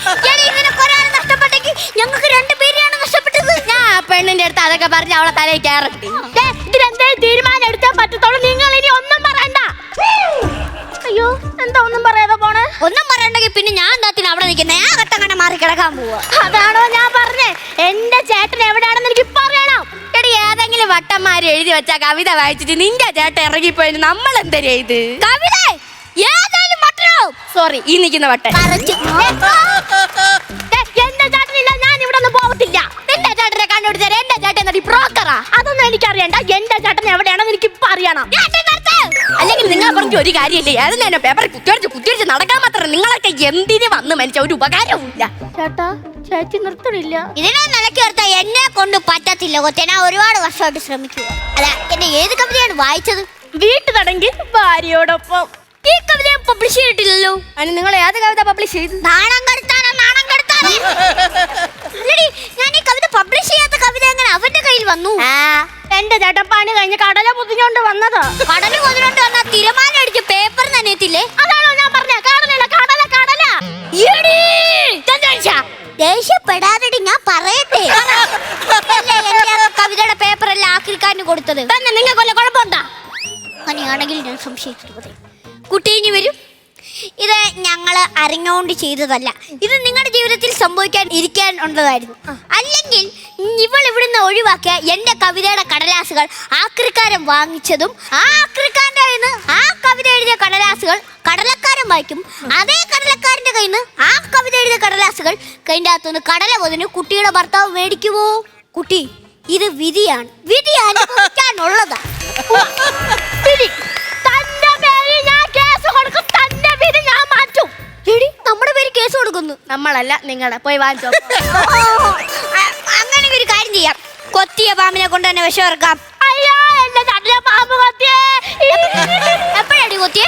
നഷ്ടപ്പെട്ടെങ്കിൽ ഞങ്ങൾക്ക് 2 പേരെയാണ് നഷ്ടപ്പെട്ടത്. ഞാൻ പെണ്ണിന്റെ അടുത്ത് അതൊക്കെ പറഞ്ഞ് അവളെ തലയിൽ കയറട്ടെ. ഇതിലെന്തേലും തീരുമാനം എടുത്താൽ പറ്റത്തോളൂ. നിങ്ങൾ ഇനി ഒന്നും പറയണ്ട. അയ്യോ എന്താ ഒന്നും പറയാതെ പോണേ? ഒന്നും പറയണ്ടെങ്കിൽ പിന്നെ ഞാൻ എന്താത്തിന് അവിടെ നിൽക്കുന്നേ? ആ ഘട്ടം കണ്ട മാറി കിടക്കാൻ പോവാ. അതാണോ ഞാൻ പറഞ്ഞേ? എന്റെ ചേട്ടൻ എവിടെയാണെന്ന് എനിക്ക് പറയണം. എടി ഏതെങ്കിലും വട്ടന്മാര് എഴുതി വെച്ച കവിത വായിച്ചിട്ട് നിന്റെ ചേട്ടൻ ഇറങ്ങിപ്പോയി നമ്മൾ എന്താ ചെയ്ത്? കവിത ഏതായാലും വട്ടനോ? സോറി, ഈ നിൽക്കുന്ന വട്ടൻ. എന്റെ ചേട്ടനില്ല, ഞാൻ ഇവിടെ ഒന്നും പോകത്തില്ല. നിന്റെ ചേട്ടനെ കണ്ടുപിടിച്ചാൽ എന്റെ ചേട്ടൻ ബ്രോക്കറാ. അതൊന്നും എനിക്കറിയണ്ട. എന്റെ ചേട്ടൻ എവിടെയാണെന്ന് എനിക്ക് പറയണം. അല്ലെങ്കിൽ നിങ്ങൾ പറഞ്ഞ ഒരു കാര്യമില്ലേ? അതിന് തന്നെ പേപ്പർ കുത്തിവരിച്ച് നടക്കാൻ മാത്രം നിങ്ങളൊക്കെ എന്തിനു വന്ന് മനുഷ്യ ഒരു ഉപകാരവും ഇല്ല. ചേട്ടാ ചേച്ചി നിർത്തണില്ല. ഇതിനെ നിലക്കി നിർത്താൻ എന്നെ കൊണ്ട് പറ്റത്തില്ല കൊച്ചെ. ഞാൻ ഒരുപാട് വർഷമായിട്ട് ശ്രമിക്കുക. അല്ല, എന്നെ ഏത് കവിതയാണ് വായിച്ചത്? വീട്ടുതടങ്കിൽ ഭാര്യയോടൊപ്പം. ഈ കവിത പബ്ലിഷ് ചെയ്തിട്ടില്ലല്ലോ. അതിന് നിങ്ങൾ ഏത് കവിത പബ്ലിഷ് ചെയ്തു? നാണം കെടുത്താനോ? നാണം കെടുത്താനോ? ഞാൻ ഈ കവിത പബ്ലിഷ് ചെയ്യാത്ത കവിത എങ്ങനെ അവന്റെ കയ്യിൽ വന്നു? എന്റെ ചേട്ടൻ പണി കഴിഞ്ഞ് കടല പൊതിഞ്ഞോണ്ട് വന്നതാ. കടല് പൊതിഞ്ഞോണ്ട് വന്ന തിരമാല അടിച്ച് പേപ്പർ നനയത്തില്ലേ? അതാണോ ഞാൻ പറഞ്ഞ കടല കടല കടല. ദേഷ്യപ്പെടാതെ ഞാൻ പറയട്ടെ. കവിതയുടെ പേപ്പർ എല്ലാം ആക്രിക്കാരന് കൊടുത്തത് തന്നെ. നിങ്ങൾക്ക് വല്ല കുഴപ്പമുണ്ടാ? അങ്ങനെയാണെങ്കിൽ ഞാൻ സംശയിച്ചിട്ട് പറയാം. കുട്ടിഞ്ഞു വരും. ഇത് ഞങ്ങൾ അറിഞ്ഞുകൊണ്ട് ചെയ്തതല്ല. ഇത് നിങ്ങളുടെ ജീവിതത്തിൽ സംഭവിക്കാൻ ഇരിക്കാൻ ഉള്ളതായിരുന്നു. അല്ലെങ്കിൽ ഇവൾ ഇവിടുന്ന് ഒഴിവാക്കിയ എന്റെ കവിതയുടെ കടലാസുകൾ ആക്രിക്കാരൻ വാങ്ങിച്ചതും ആ ആക്രിക്കാരന്റെ കയ്യിൽ നിന്ന് ആ കവിത എഴുതിയ കടലാസുകൾ കടലക്കാരൻ വായിക്കും. അതേ കടലക്കാരന്റെ കയ്യിൽ നിന്ന് ആ കവിത എഴുതിയ കടലാസുകൾ കൈൻ്റെ അകത്തുനിന്ന് കടല പൊതിന് കുട്ടിയുടെ ഭർത്താവ് മേടിക്കുമോ? കുട്ടി, ഇത് വിധിയാണ്. വിധി അനുഭവിക്കാനുള്ളതാ. നമ്മുടെ പേര് കേസ് കൊടുക്കുന്നു. നമ്മളല്ല, നിങ്ങളെ പോയി വാങ്ങിച്ചോ. അങ്ങനെ ഒരു കാര്യം ചെയ്യാം. കൊത്തിയ പാമ്പിനെ കൊണ്ട് തന്നെ വിഷം ഇറക്കാം. അയ്യോ എന്റെ ചേട്ടനെ പാമ്പ് കൊത്തിയേ. എപ്പോഴാടി കൊത്തിയേ?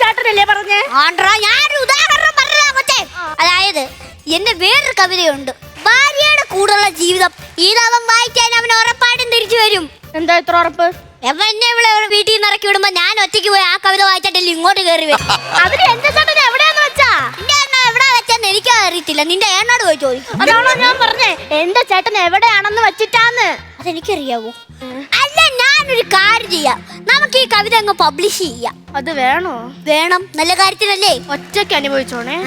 ചേട്ടനല്ലേ പറഞ്ഞേ? ആണ്ട്രാ, ഞാനൊരു ഉദാഹരണം പറഞ്ഞതാ കൊച്ചേ. അതായത് എന്റെ വേറൊരു കവിതയുണ്ട്. ഭാര്യയുടെ കൂടെയുള്ള ജീവിതം. ഇതവൻ വായിക്കാൻ അവൻ ഉറപ്പായിട്ടും തിരിച്ചു വരും. എന്താ ഇത്ര ഉറപ്പ്? എന്നെ ഇവിടെ വീട്ടിൽ നിന്ന് ഇറക്കി വിടുമ്പോ ഞാൻ ഒറ്റയ്ക്ക് പോയി ആ കവിത വായിച്ചിട്ടില്ല ഇങ്ങോട്ട് കയറി വരും. അതിന് എന്റെ ചേട്ടൻ എവിടെയാന്ന് വെച്ചാ എന്റെ എണ്ണ എവിടെ വെച്ചാന്ന് എനിക്ക് അറിയത്തില്ല. നിന്റെ ഏണ്ണോട് പോയി ചോദിക്കും. അതാണോ ഞാൻ പറഞ്ഞേ എന്റെ ചേട്ടൻ എവിടെയാണെന്ന് വെച്ചിട്ടാന്ന്? അതെനിക്കറിയാവോ? അല്ല, ഞാനൊരു കാര്യം ചെയ്യാം. നമുക്ക് ഈ കവിത അങ്ങ് പബ്ലിഷ് ചെയ്യാം. അത് വേണോ? വേണം, നല്ല കാര്യത്തിനല്ലേ. ഒറ്റയ്ക്ക് അനുഭവിച്ചോണേ.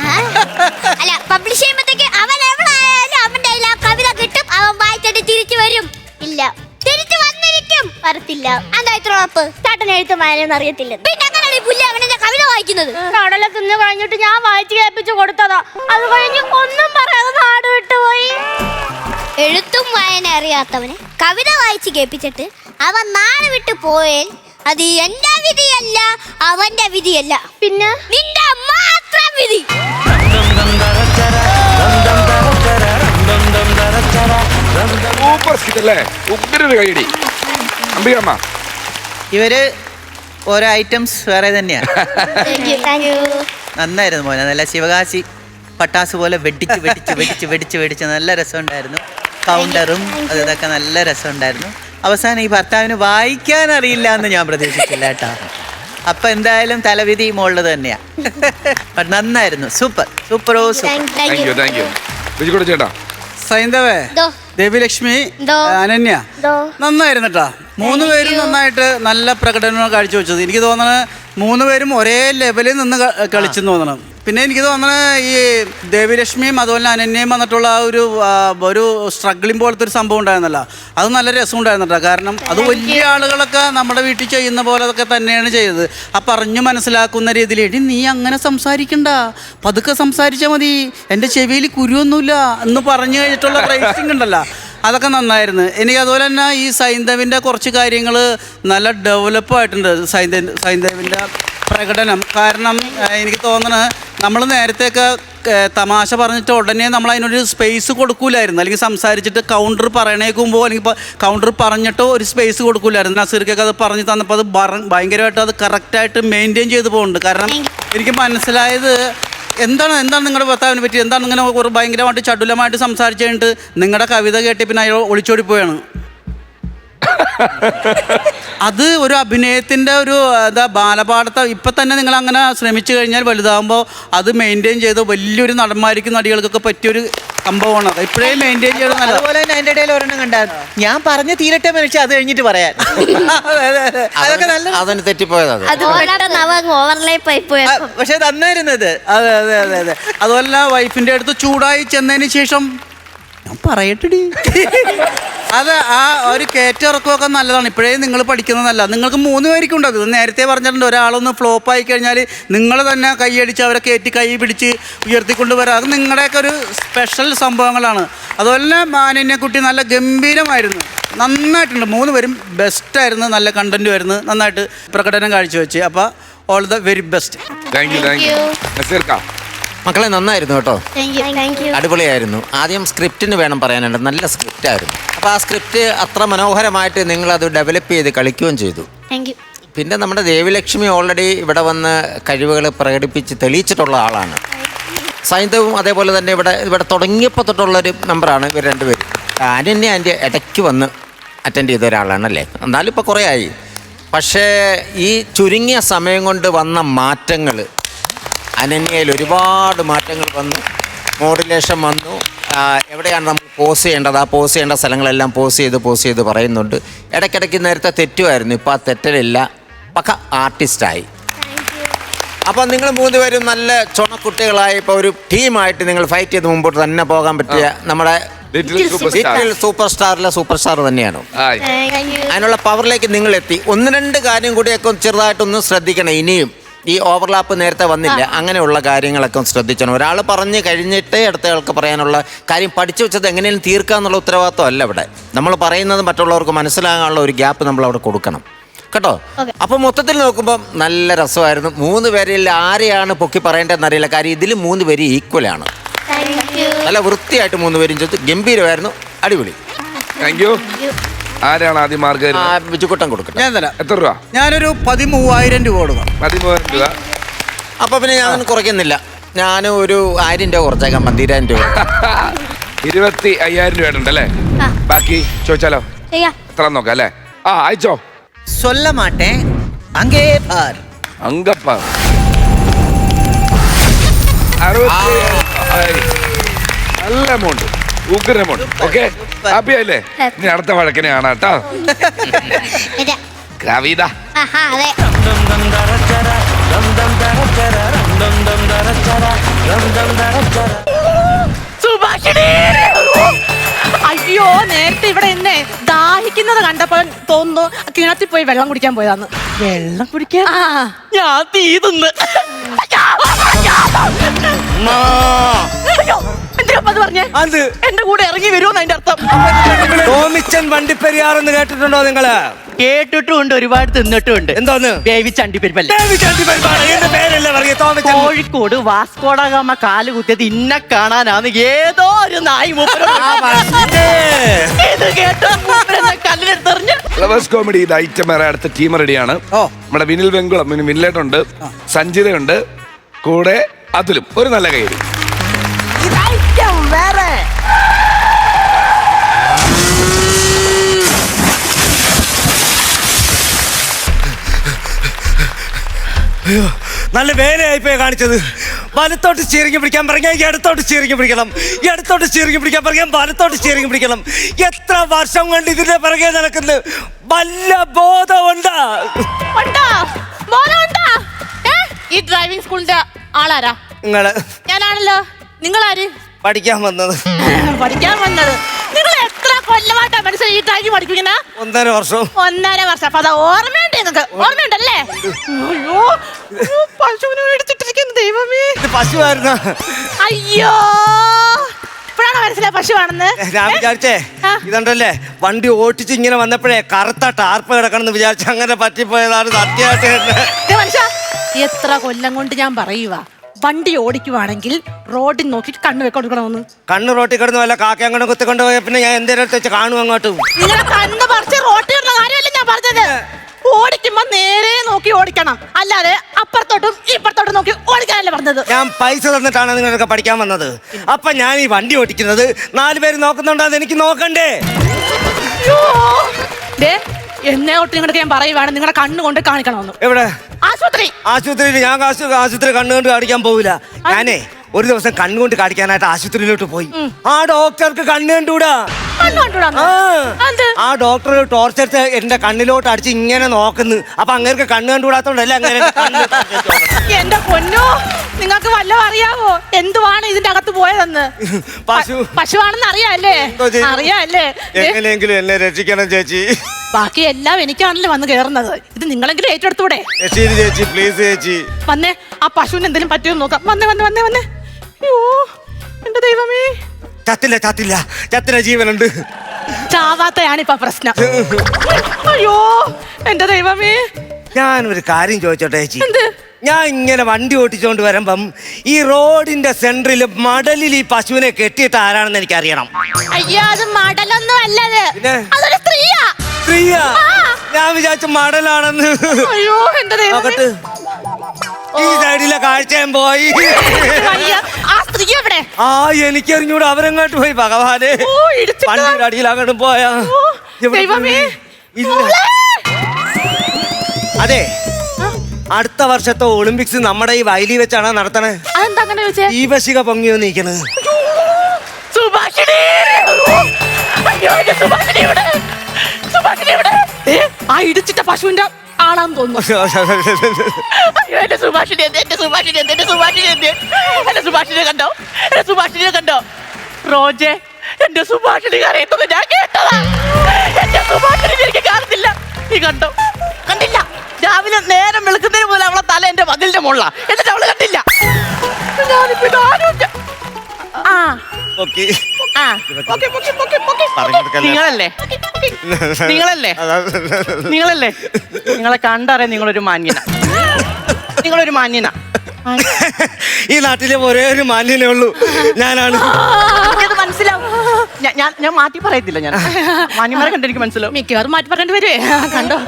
അല്ല, പബ്ലിഷ് ചെയ്യുമ്പോഴത്തേക്ക് അവൻ എവിടെ ആയാലും അവന്റെ കയ്യിൽ ആ കവിത കിട്ടും. അവൻ വായിച്ചിട്ട് തിരിച്ചു വരും. ഇല്ല, തിരിച്ചു വന്നിരിക്കും. വരത്തില്ല. എന്താ ഇത്ര ഉറപ്പ്? ചേട്ടൻ എഴുത്തും വായനയൊന്നും അറിയത്തില്ല. പിന്നെ അങ്ങനെയാണ് ഈ പുല്ല് അവനെ കവിത വായിക്കുന്നത്. കടല തിന്ന് കഴിഞ്ഞിട്ട് ഞാൻ വായിച്ചു കേൾപ്പിച്ചു കൊടുത്തതാ. അത് കഴിഞ്ഞ് ഒന്നും പറയാതെ നാട് വിട്ടുപോയി. എഴുത്തും വായന അറിയാത്തവനെ കവിത വായിച്ച് കേൾപ്പിച്ചിട്ട് അവൻ നാട് വിട്ടു പോയാൽ അത് എന്റെ വിധിയല്ല, അവന്റെ വിധിയല്ല, പിന്നെ നിന്റെ മാത്രം വിധി. സൂപ്പർ സ്കിറ്റ് അല്ലേ? ഉഗ്രൊരു കൈയടി അംബികമ്മ. ഇവര് ഓരോ ഐറ്റംസ് വേറെ തന്നെയാണ്. നന്നായിരുന്നു മോനെ. നല്ല ശിവകാശി പട്ടാസ് പോലെ വെടിച്ച് വെടിച്ച് വെടിച്ച് വെടിച്ച് വെടിച്ച് നല്ല രസമുണ്ടായിരുന്നു. കൗണ്ടറും അതൊക്കെ നല്ല രസമുണ്ടായിരുന്നു. അവസാനം ഈ ഭർത്താവിന് വായിക്കാൻ അറിയില്ല എന്ന് ഞാൻ പ്രതീക്ഷിച്ചില്ല കേട്ടോ. അപ്പൊ എന്തായാലും തലവിധി മോളത് തന്നെയാ. നന്നായിരുന്നു. സൂപ്പർ സൂപ്പറോ സൂപ്പർ. ചേട്ടാ സൈന്ധവേ, ദേവിലക്ഷ്മി, അനന്യ നന്നായിരുന്നു കേട്ടാ. 3 പേരും നന്നായിട്ട് നല്ല പ്രകടനമാണ് കാഴ്ചവെച്ചത്. എനിക്ക് തോന്നണത് 3 പേരും ഒരേ ലെവലിൽ നിന്ന് കളിച്ചെന്ന് തോന്നണം. പിന്നെ എനിക്ക് തോന്നണത് ഈ ദേവിലക്ഷ്മിയും അതുപോലെ അനന്യയും വന്നിട്ടുള്ള ഒരു സ്ട്രഗ്ലിംഗ് പോലത്തെ ഒരു സംഭവം ഉണ്ടായിരുന്നല്ലോ, അത് നല്ല രസം ഉണ്ടായിരുന്നല്ലോ. കാരണം അത് വലിയ ആളുകളൊക്കെ നമ്മുടെ വീട്ടിൽ ചെയ്യുന്ന പോലെ അതൊക്കെ തന്നെയാണ് ചെയ്തത്. ആ പറഞ്ഞു മനസ്സിലാക്കുന്ന രീതിയിൽ എടി നീ അങ്ങനെ സംസാരിക്കണ്ട, പതുക്കെ സംസാരിച്ചാൽ മതി, എൻ്റെ ചെവിയിൽ കുരുവൊന്നുമില്ല എന്ന് പറഞ്ഞു കഴിഞ്ഞിട്ടുള്ള പ്രൈസിങ് ഉണ്ടല്ലോ, അതൊക്കെ നന്നായിരുന്നു. എനിക്ക് അതുപോലെ തന്നെ ഈ സൈന്ധവിൻ്റെ കുറച്ച് കാര്യങ്ങൾ നല്ല ഡെവലപ്പ് ആയിട്ടുണ്ട്. സൈന്ധവിൻ്റെ പ്രകടനം കാരണം എനിക്ക് തോന്നുന്നത് നമ്മൾ നേരത്തെയൊക്കെ തമാശ പറഞ്ഞിട്ട് ഉടനെ നമ്മൾ അതിനൊരു സ്പേസ് കൊടുക്കൂലായിരുന്നു, അല്ലെങ്കിൽ സംസാരിച്ചിട്ട് കൗണ്ടർ പറയണേക്കുമ്പോൾ അല്ലെങ്കിൽ കൗണ്ടർ പറഞ്ഞിട്ടോ ഒരു സ്പേസ് കൊടുക്കൂലായിരുന്നു. നസീർക്കൊക്കെ അത് പറഞ്ഞു തന്നപ്പോൾ അത് ഭയങ്കരമായിട്ട് അത് കറക്റ്റായിട്ട് മെയിൻറ്റെയിൻ ചെയ്ത് പോകുന്നുണ്ട്. കാരണം എനിക്ക് മനസ്സിലായത് എന്താണ് നിങ്ങളുടെ ഭർത്താവിനെ പറ്റി, എന്താണ് ഇങ്ങനെ ഒരു ഭയങ്കരമായിട്ട് ചടുലമായിട്ട് സംസാരിച്ചു കഴിഞ്ഞിട്ട് നിങ്ങളുടെ കവിത കേട്ടി പിന്നെ അയാൾ ഒളിച്ചോടിപ്പോയാണ്. അത് ഒരു അഭിനയത്തിൻ്റെ ഒരു ബാലപാഠത്തെ ഇപ്പം തന്നെ നിങ്ങൾ അങ്ങനെ ശ്രമിച്ചു കഴിഞ്ഞാൽ വലുതാകുമ്പോൾ അത് മെയിൻറ്റെയിൻ ചെയ്ത് വലിയൊരു നടന്മാർക്കും നടികൾക്കൊക്കെ പറ്റിയൊരു സംഭവമാണ്. അത് ഇപ്പോഴേ മെയിൻറ്റെയിൻ ചെയ്ത് നല്ല. അതുപോലെ തന്നെ എൻ്റെ ഇടയിൽ ഒരെണ്ണം കണ്ടായിരുന്നു, ഞാൻ പറഞ്ഞു തീരട്ടെ മനുഷ്യ അത് കഴിഞ്ഞിട്ട് പറയാൻ. അതൊക്കെ നല്ല അതിന് തെറ്റിപ്പോയത്. പക്ഷെ തന്നായിരുന്നത്. അതെ അതെ അതെ അതെ. അതുപോലെ വൈഫിൻ്റെ അടുത്ത് ചൂടായി ചെന്നതിന് ശേഷം ഞാൻ പറയട്ടെടി അത് ആ ഒരു കയറ്റിറക്കമൊക്കെ നല്ലതാണ്. ഇപ്പോഴേ നിങ്ങൾ പഠിക്കുന്നതല്ല. നിങ്ങൾക്ക് 3 പേർക്കും ഉണ്ട്. അത് നേരത്തെ പറഞ്ഞിട്ടുണ്ട്, ഒരാളൊന്ന് ഫ്ലോപ്പ് ആയി കഴിഞ്ഞാൽ നിങ്ങൾ തന്നെ കൈയടിച്ച് അവരെ കയറ്റി കൈ പിടിച്ച് ഉയർത്തിക്കൊണ്ട് വരാം. അത് നിങ്ങളുടെയൊക്കെ ഒരു സ്പെഷ്യൽ സംഭവങ്ങളാണ്. അതുപോലെ മാനിന്യക്കുട്ടി നല്ല ഗംഭീരമായിരുന്നു, നന്നായിട്ടുണ്ട്. 3 പേരും ബെസ്റ്റായിരുന്നു, നല്ല കണ്ടന്റും ആയിരുന്നു, നന്നായിട്ട് പ്രകടനം കാഴ്ചവെച്ച്. അപ്പോൾ ഓൾ ദ വെരി ബെസ്റ്റ്. മക്കളെ നന്നായിരുന്നു കേട്ടോ, അടിപൊളിയായിരുന്നു. ആദ്യം സ്ക്രിപ്റ്റിന് വേണം പറയാനുണ്ട്, നല്ല സ്ക്രിപ്റ്റ് ആയിരുന്നു. അപ്പോൾ ആ സ്ക്രിപ്റ്റ് അത്ര മനോഹരമായിട്ട് നിങ്ങളത് ഡെവലപ്പ് ചെയ്ത് കളിക്കുകയും ചെയ്തു. പിന്നെ നമ്മുടെ ദേവിലക്ഷ്മി ഓൾറെഡി ഇവിടെ വന്ന് കഴിവുകൾ പ്രകടിപ്പിച്ച് തെളിയിച്ചിട്ടുള്ള ആളാണ്. സൈന്ധവും അതേപോലെ തന്നെ ഇവിടെ തുടങ്ങിയപ്പോൾ തൊട്ടുള്ളൊരു നമ്പറാണ് ഇവർ രണ്ടുപേരും. അനന്യ അതിൻ്റെ ഇടയ്ക്ക് വന്ന് അറ്റൻഡ് ചെയ്ത ഒരാളാണല്ലേ, എന്നാലും ഇപ്പോൾ കുറേ ആയി. പക്ഷേ ഈ ചുരുങ്ങിയ സമയം കൊണ്ട് വന്ന മാറ്റങ്ങൾ, അനന്യയിൽ ഒരുപാട് മാറ്റങ്ങൾ വന്നു. മോഡുലേഷൻ വന്നു. എവിടെയാണ് നമുക്ക് പോസ് ചെയ്യേണ്ടത്, ആ പോസ് ചെയ്യേണ്ട സ്ഥലങ്ങളെല്ലാം പോസ് ചെയ്ത് പറയുന്നുണ്ട്. ഇടയ്ക്കിടയ്ക്ക് നേരത്തെ തെറ്റുമായിരുന്നു, ഇപ്പോൾ ആ തെറ്റലില്ല, പക്ക ആർട്ടിസ്റ്റായി. അപ്പോൾ നിങ്ങൾ 3 പേരും നല്ല ചുണക്കുട്ടികളായി ഇപ്പോൾ ഒരു ടീമായിട്ട് നിങ്ങൾ ഫൈറ്റ് ചെയ്ത് മുമ്പോട്ട് തന്നെ പോകാൻ പറ്റിയ നമ്മുടെ ലിറ്റിൽ സൂപ്പർ സ്റ്റാറിലെ സൂപ്പർ സ്റ്റാർ തന്നെയാണ്. അതിനുള്ള പവറിലേക്ക് നിങ്ങൾ എത്തി. 1-2 കാര്യം കൂടിയൊക്കെ ചെറുതായിട്ടൊന്ന് ശ്രദ്ധിക്കണം. ഇനിയും ഈ ഓവർലാപ്പ് നേരത്തെ വന്നില്ല, അങ്ങനെയുള്ള കാര്യങ്ങളൊക്കെ ശ്രദ്ധിക്കണം. ഒരാൾ പറഞ്ഞു കഴിഞ്ഞിട്ട് അടുത്തയാൾക്ക് പറയാനുള്ള കാര്യം പഠിച്ചു വെച്ചത് എങ്ങനെയും തീർക്കുക എന്നുള്ള ഉത്തരവാദിത്വം അല്ല ഇവിടെ. നമ്മൾ പറയുന്നത് മറ്റുള്ളവർക്ക് മനസ്സിലാകാനുള്ള ഒരു ഗ്യാപ്പ് നമ്മൾ അവിടെ കൊടുക്കണം കേട്ടോ. അപ്പം മൊത്തത്തിൽ നോക്കുമ്പോൾ നല്ല രസമായിരുന്നു. 3 പേരിൽ ആരെയാണ് പൊക്കി പറയേണ്ടതെന്ന് അറിയില്ല, കാര്യം ഇതിൽ 3 പേര് ഈക്വലാണ്. നല്ല വൃത്തിയായിട്ട് 3 പേരും ചെയ്തു, ഗംഭീരമായിരുന്നു, അടിപൊളി. Thank you. ആരാണ് ആദ്യം മാർഗം? ബിജുക്കുട്ടൻ കൊടുക്കട്ടെ. ഞാൻ തരാം. എത്ര രൂപ? ഞാനൊരു 13,000 രൂപ കൊടുക്കാം. 13,000 രൂപ. അപ്പൊ പിന്നെ ഞാൻ കുറയ്ക്കുന്നില്ല, ഞാൻ ഒരു 1000 രൂപ കുറച്ചേക്കാം. 12,000 രൂപ. 25,000 രൂപ ഉണ്ടല്ലേ? ബാക്കി ചോദിച്ചാലോ? എത്ര നോക്കാം അല്ലേ? അയച്ചോ. சொல்ல மாட்டேன் அங்கே பார். അങ്കപ്പ 60,000. നല്ല എമൗണ്ട്, ഉഗ്ര എമൗണ്ട്. ഓക്കെ, ഹാപ്പി ആയില്ലേ? ഇനി അടുത്ത വഴക്കിനെ കാണാം കേട്ടോ. കവിത അയ്യോ, നേരത്തെ ഇവിടെ എന്നെ ദാഹിക്കുന്നത് കണ്ടപ്പോൾ തോന്നുന്നു കിണറ്റിൽ പോയി വെള്ളം കുടിക്കാൻ പോയതാന്ന്. വെള്ളം കുടിക്കാൻ ഞാൻ തീതുന്ന്. എന്തിനാ പറഞ്ഞേ? എന്റെ കൂടെ ഇറങ്ങി വരുമോന്ന് അതിന്റെ അർത്ഥം? ടോമിച്ചൻ വണ്ടിപ്പെരിയാറെന്ന് കേട്ടിട്ടുണ്ടോ നിങ്ങള്? കേട്ടിട്ടുണ്ട്, ഒരുപാട് തിന്നിട്ടുണ്ട്. എന്തോന്ന്? വേവിച്ച അണ്ടിപ്പരിപ്പല്ലേ? കോഴിക്കോട് വാസ്കോഡഗാമ കാല് കുത്തിയത് ഇന്നെ കാണാനാണ് ഏതോ ഒരു നായി കല്ലിനെടുത്തെറിഞ്ഞ്. ഫ്ലവേഴ്സ് കോമഡി ഇത് ഐറ്റം വേറെ. അടുത്ത ടീം റെഡിയാണ്. നമ്മുടെ വിനിൽ വെങ്കുളം, വിനിലേട്ടുണ്ട്, സഞ്ജിതയുണ്ട്, കൂടെ അതിലും ഒരു നല്ല കൈ. അയ്യോ, നല്ല വേലയായിപ്പോയി കാണിച്ചത്. വലത്തോട്ട് സ്റ്റിയറിംഗ് പിടിക്കാൻ പറഞ്ഞാൽ ഇടത്തോട്ട് സ്റ്റിയറിംഗ് പിടിക്കണം, ഇടത്തോട്ട് സ്റ്റിയറിംഗ് പിടിക്കാൻ പറഞ്ഞാൽ വലത്തോട്ട് സ്റ്റിയറിംഗ് പിടിക്കണം. എത്ര വർഷം കൊണ്ട് ഇതിന്റെ പിറകെ നടക്കുന്നു, വല്ല ബോധമുണ്ടാ? ഈ ഡ്രൈവിംഗ് സ്കൂളിന്റെ ആളാരാ? നിങ്ങള്. ഞാനാണല്ലോ. നിങ്ങളാര്? പഠിക്കാൻ വന്നത്. പഠിക്കാൻ വന്നത്? നിങ്ങൾ എത്ര കൊല്ലമായിട്ടാ മനസ്സിലായി ഈ ഡ്രൈവിംഗ് പഠിപ്പിക്കുന്ന? 1.5 വർഷം. 1.5 വർഷം. അപ്പൊ അത് ഓർമ്മയുണ്ട് നിങ്ങൾക്ക്? ഓർമ്മയുണ്ടല്ലേ? അയ്യോ, പശുവിനെ എടുത്തിട്ടിരിക്കുന്നു. ദൈവമേ, ഇത് പശുവായിരുന്ന? അയ്യോ, ഇപ്പോഴാണ് മനസ്സിലായി പശുവാണെന്ന്. ഞാൻ വിചാരിച്ചേ ഇതുണ്ടല്ലേ, വണ്ടി ഓട്ടിച്ച് ഇങ്ങനെ വന്നപ്പോഴേ കറുത്ത ടാർപ്പ് കിടക്കണമെന്ന് വിചാരിച്ച, അങ്ങനെ പറ്റിപ്പോയതാണ്. സത്യമായിട്ട് മനുഷ്യ, എത്ര കൊല്ലം കൊണ്ട് ഞാൻ പറയുക, വണ്ടി ഓടിക്കുവാണെങ്കിൽ റോഡിൽ നോക്കിയിട്ട് കണ്ണ് വെക്കൊടുക്കണമെന്ന്. കണ്ണ് റോട്ടിൽ കിടന്നു വല്ല കാക്കങ്ങനെ കുത്തിക്കൊണ്ട് പോയ പിന്നെ ഞാൻ എന്തേലും വെച്ച് കാണും അങ്ങോട്ടും. നിങ്ങളെ കണ്ണ് പറിച്ച് റോട്ടിൽ ഇടുന്ന കാര്യമല്ല ഞാൻ പറഞ്ഞത്. ഓടിക്കുമ്പോ നേരെ നോക്കി ഓടിക്കണം, അല്ലാതെ അപ്പുറത്തോട്ടും ഇപ്പുറത്തോട്ടും നോക്കി ഓടിക്കാനല്ലേ പറഞ്ഞത്. ഞാൻ പൈസ തന്നിട്ടാണ് നിങ്ങളൊക്കെ പഠിക്കാൻ വന്നത്. അപ്പൊ ഞാൻ ഈ വണ്ടി ഓടിക്കുന്നത് 4 പേര് നോക്കുന്നുണ്ടാന്ന് എനിക്ക് നോക്കണ്ടേ? എന്നെ ഒട്ട് നിങ്ങളുടെ ഞാൻ പറയുവാണ്, നിങ്ങളുടെ കണ്ണ് കൊണ്ട് കാണിക്കണമെന്ന്. എവിടെ? ആശുപത്രിയിൽ. ഞാൻ ആശുപത്രി കണ്ണുകൊണ്ട് കാണിക്കാൻ പോവില്ല. ഞാനേ ഒരു ദിവസം കണ്ണുകൊണ്ട് കാണിക്കാനായിട്ട് ആശുപത്രിയിലോട്ട് പോയി. ആ ഡോക്ടർക്ക് കണ്ണ് കണ്ടൂടാ. ആ ഡോക്ടർ ടോർച്ചടിച്ച് എന്റെ കണ്ണിലോട്ട് അടിച്ച് ഇങ്ങനെ നോക്കുന്നു. അപ്പൊ അങ്ങേർക്ക് കണ്ണ് കണ്ടുകൂടാത്തോണ്ടല്ലേ അങ്ങനെ. എന്റെ പൊന്നോ, നിങ്ങൾക്ക് വല്ലതും അറിയാവോ എന്തുവാണ് ഇതിന്റെ അകത്ത് പോയതെന്ന്? പശുവാണെന്ന് അറിയാല്ലേ? അറിയാല്ലേ? എങ്ങനെയെങ്കിലും എന്നെ രക്ഷിക്കണം ചേച്ചി. ബാക്കി എല്ലാം എനിക്കാണല്ലോ വന്ന് കേറുന്നത്. ഇത് നിങ്ങളെങ്കിലും ഏറ്റെടുത്തൂടെ? ചേച്ചി പ്ലീസ് ചേച്ചി വന്നേ, ആ പശുവിന് എന്തെങ്കിലും പറ്റിയോ നോക്കാം. വന്നേ. അയ്യോ എന്റെ ദൈവമേ. ചത്തില്ല ജീവനുണ്ട്. ചാവാത്തയാണ് ഇപ്പൊ പ്രശ്നം. അയ്യോ എന്റെ ദൈവമേ. ഞാനൊരു കാര്യം ചോദിച്ചോട്ടെ ചേച്ചി. എന്ത്? ഞാൻ ഇങ്ങനെ വണ്ടി ഓടിച്ചോണ്ട് വരുമ്പം ഈ റോഡിന്റെ സെന്ററിൽ മടലിൽ ഈ പശുവിനെ കെട്ടിയിട്ട് ആരാണെന്ന് എനിക്ക് അറിയണം. അയ്യോ അത് മടലൊന്നും അല്ലത്, അതൊരു സ്ത്രീയാ. ഞാൻ വിചാരിച്ച മടലാണെന്ന്. അയ്യോ എന്റെ ദൈവമേ. ഈ സൈഡിലെ കാഴ്ചയും പോയി. ആ സ്ത്രീ എവിടെ? എനിക്കറിഞ്ഞൂടെ, അവരെങ്ങോട്ട് പോയി ഭഗവാനെ. വണ്ടിയുടെ അടിയിൽ അങ്ങോട്ട് പോയാ. അതെ, അടുത്ത വർഷത്തെ ഒളിമ്പിക്സ് നമ്മുടെ ഈ വയലി വെച്ചാണ് നടത്തണേ. ഈ ബസിക പൊങ്ങിയോ നീക്കണ്. ആ ഇടിച്ചിട്ട പശുവിന്റെ ആളാന്ന് തോന്നുന്നു. എന്റെ സുഭാഷിനെ കണ്ടോ റോജെ? എന്റെ സുഭാഷിണി കരയുന്നത് ഞാൻ കേട്ടതാ. എന്റെ സുഭാഷിണി എനിക്ക് കാണുന്നില്ല. നീ കണ്ടോ? കണ്ടില്ല. രാവിലെ നേരം വെളുക്കുന്നതിന് മുതൽ അവളെ തല എന്റെ മതിലിന്റെ മുകളിലാ, എന്നിട്ട് അവള് കണ്ടില്ല. നിങ്ങളല്ലേ നിങ്ങളെ കണ്ടറിയാൻ നിങ്ങളൊരു മാന്യന. ഈ നാട്ടിലെ ഒരേ ഒരു മാന്യനേ ഉള്ളൂ, ഞാനാണ്. മനസ്സിലാവും. ഞാൻ മാറ്റി പറയത്തില്ല. ഞാൻ മാന്യന്മാരെ കണ്ട് എനിക്ക് മനസ്സിലാവും. മിക്കവാറും മാറ്റി പറയേണ്ടി വരുവേ. കണ്ടോ,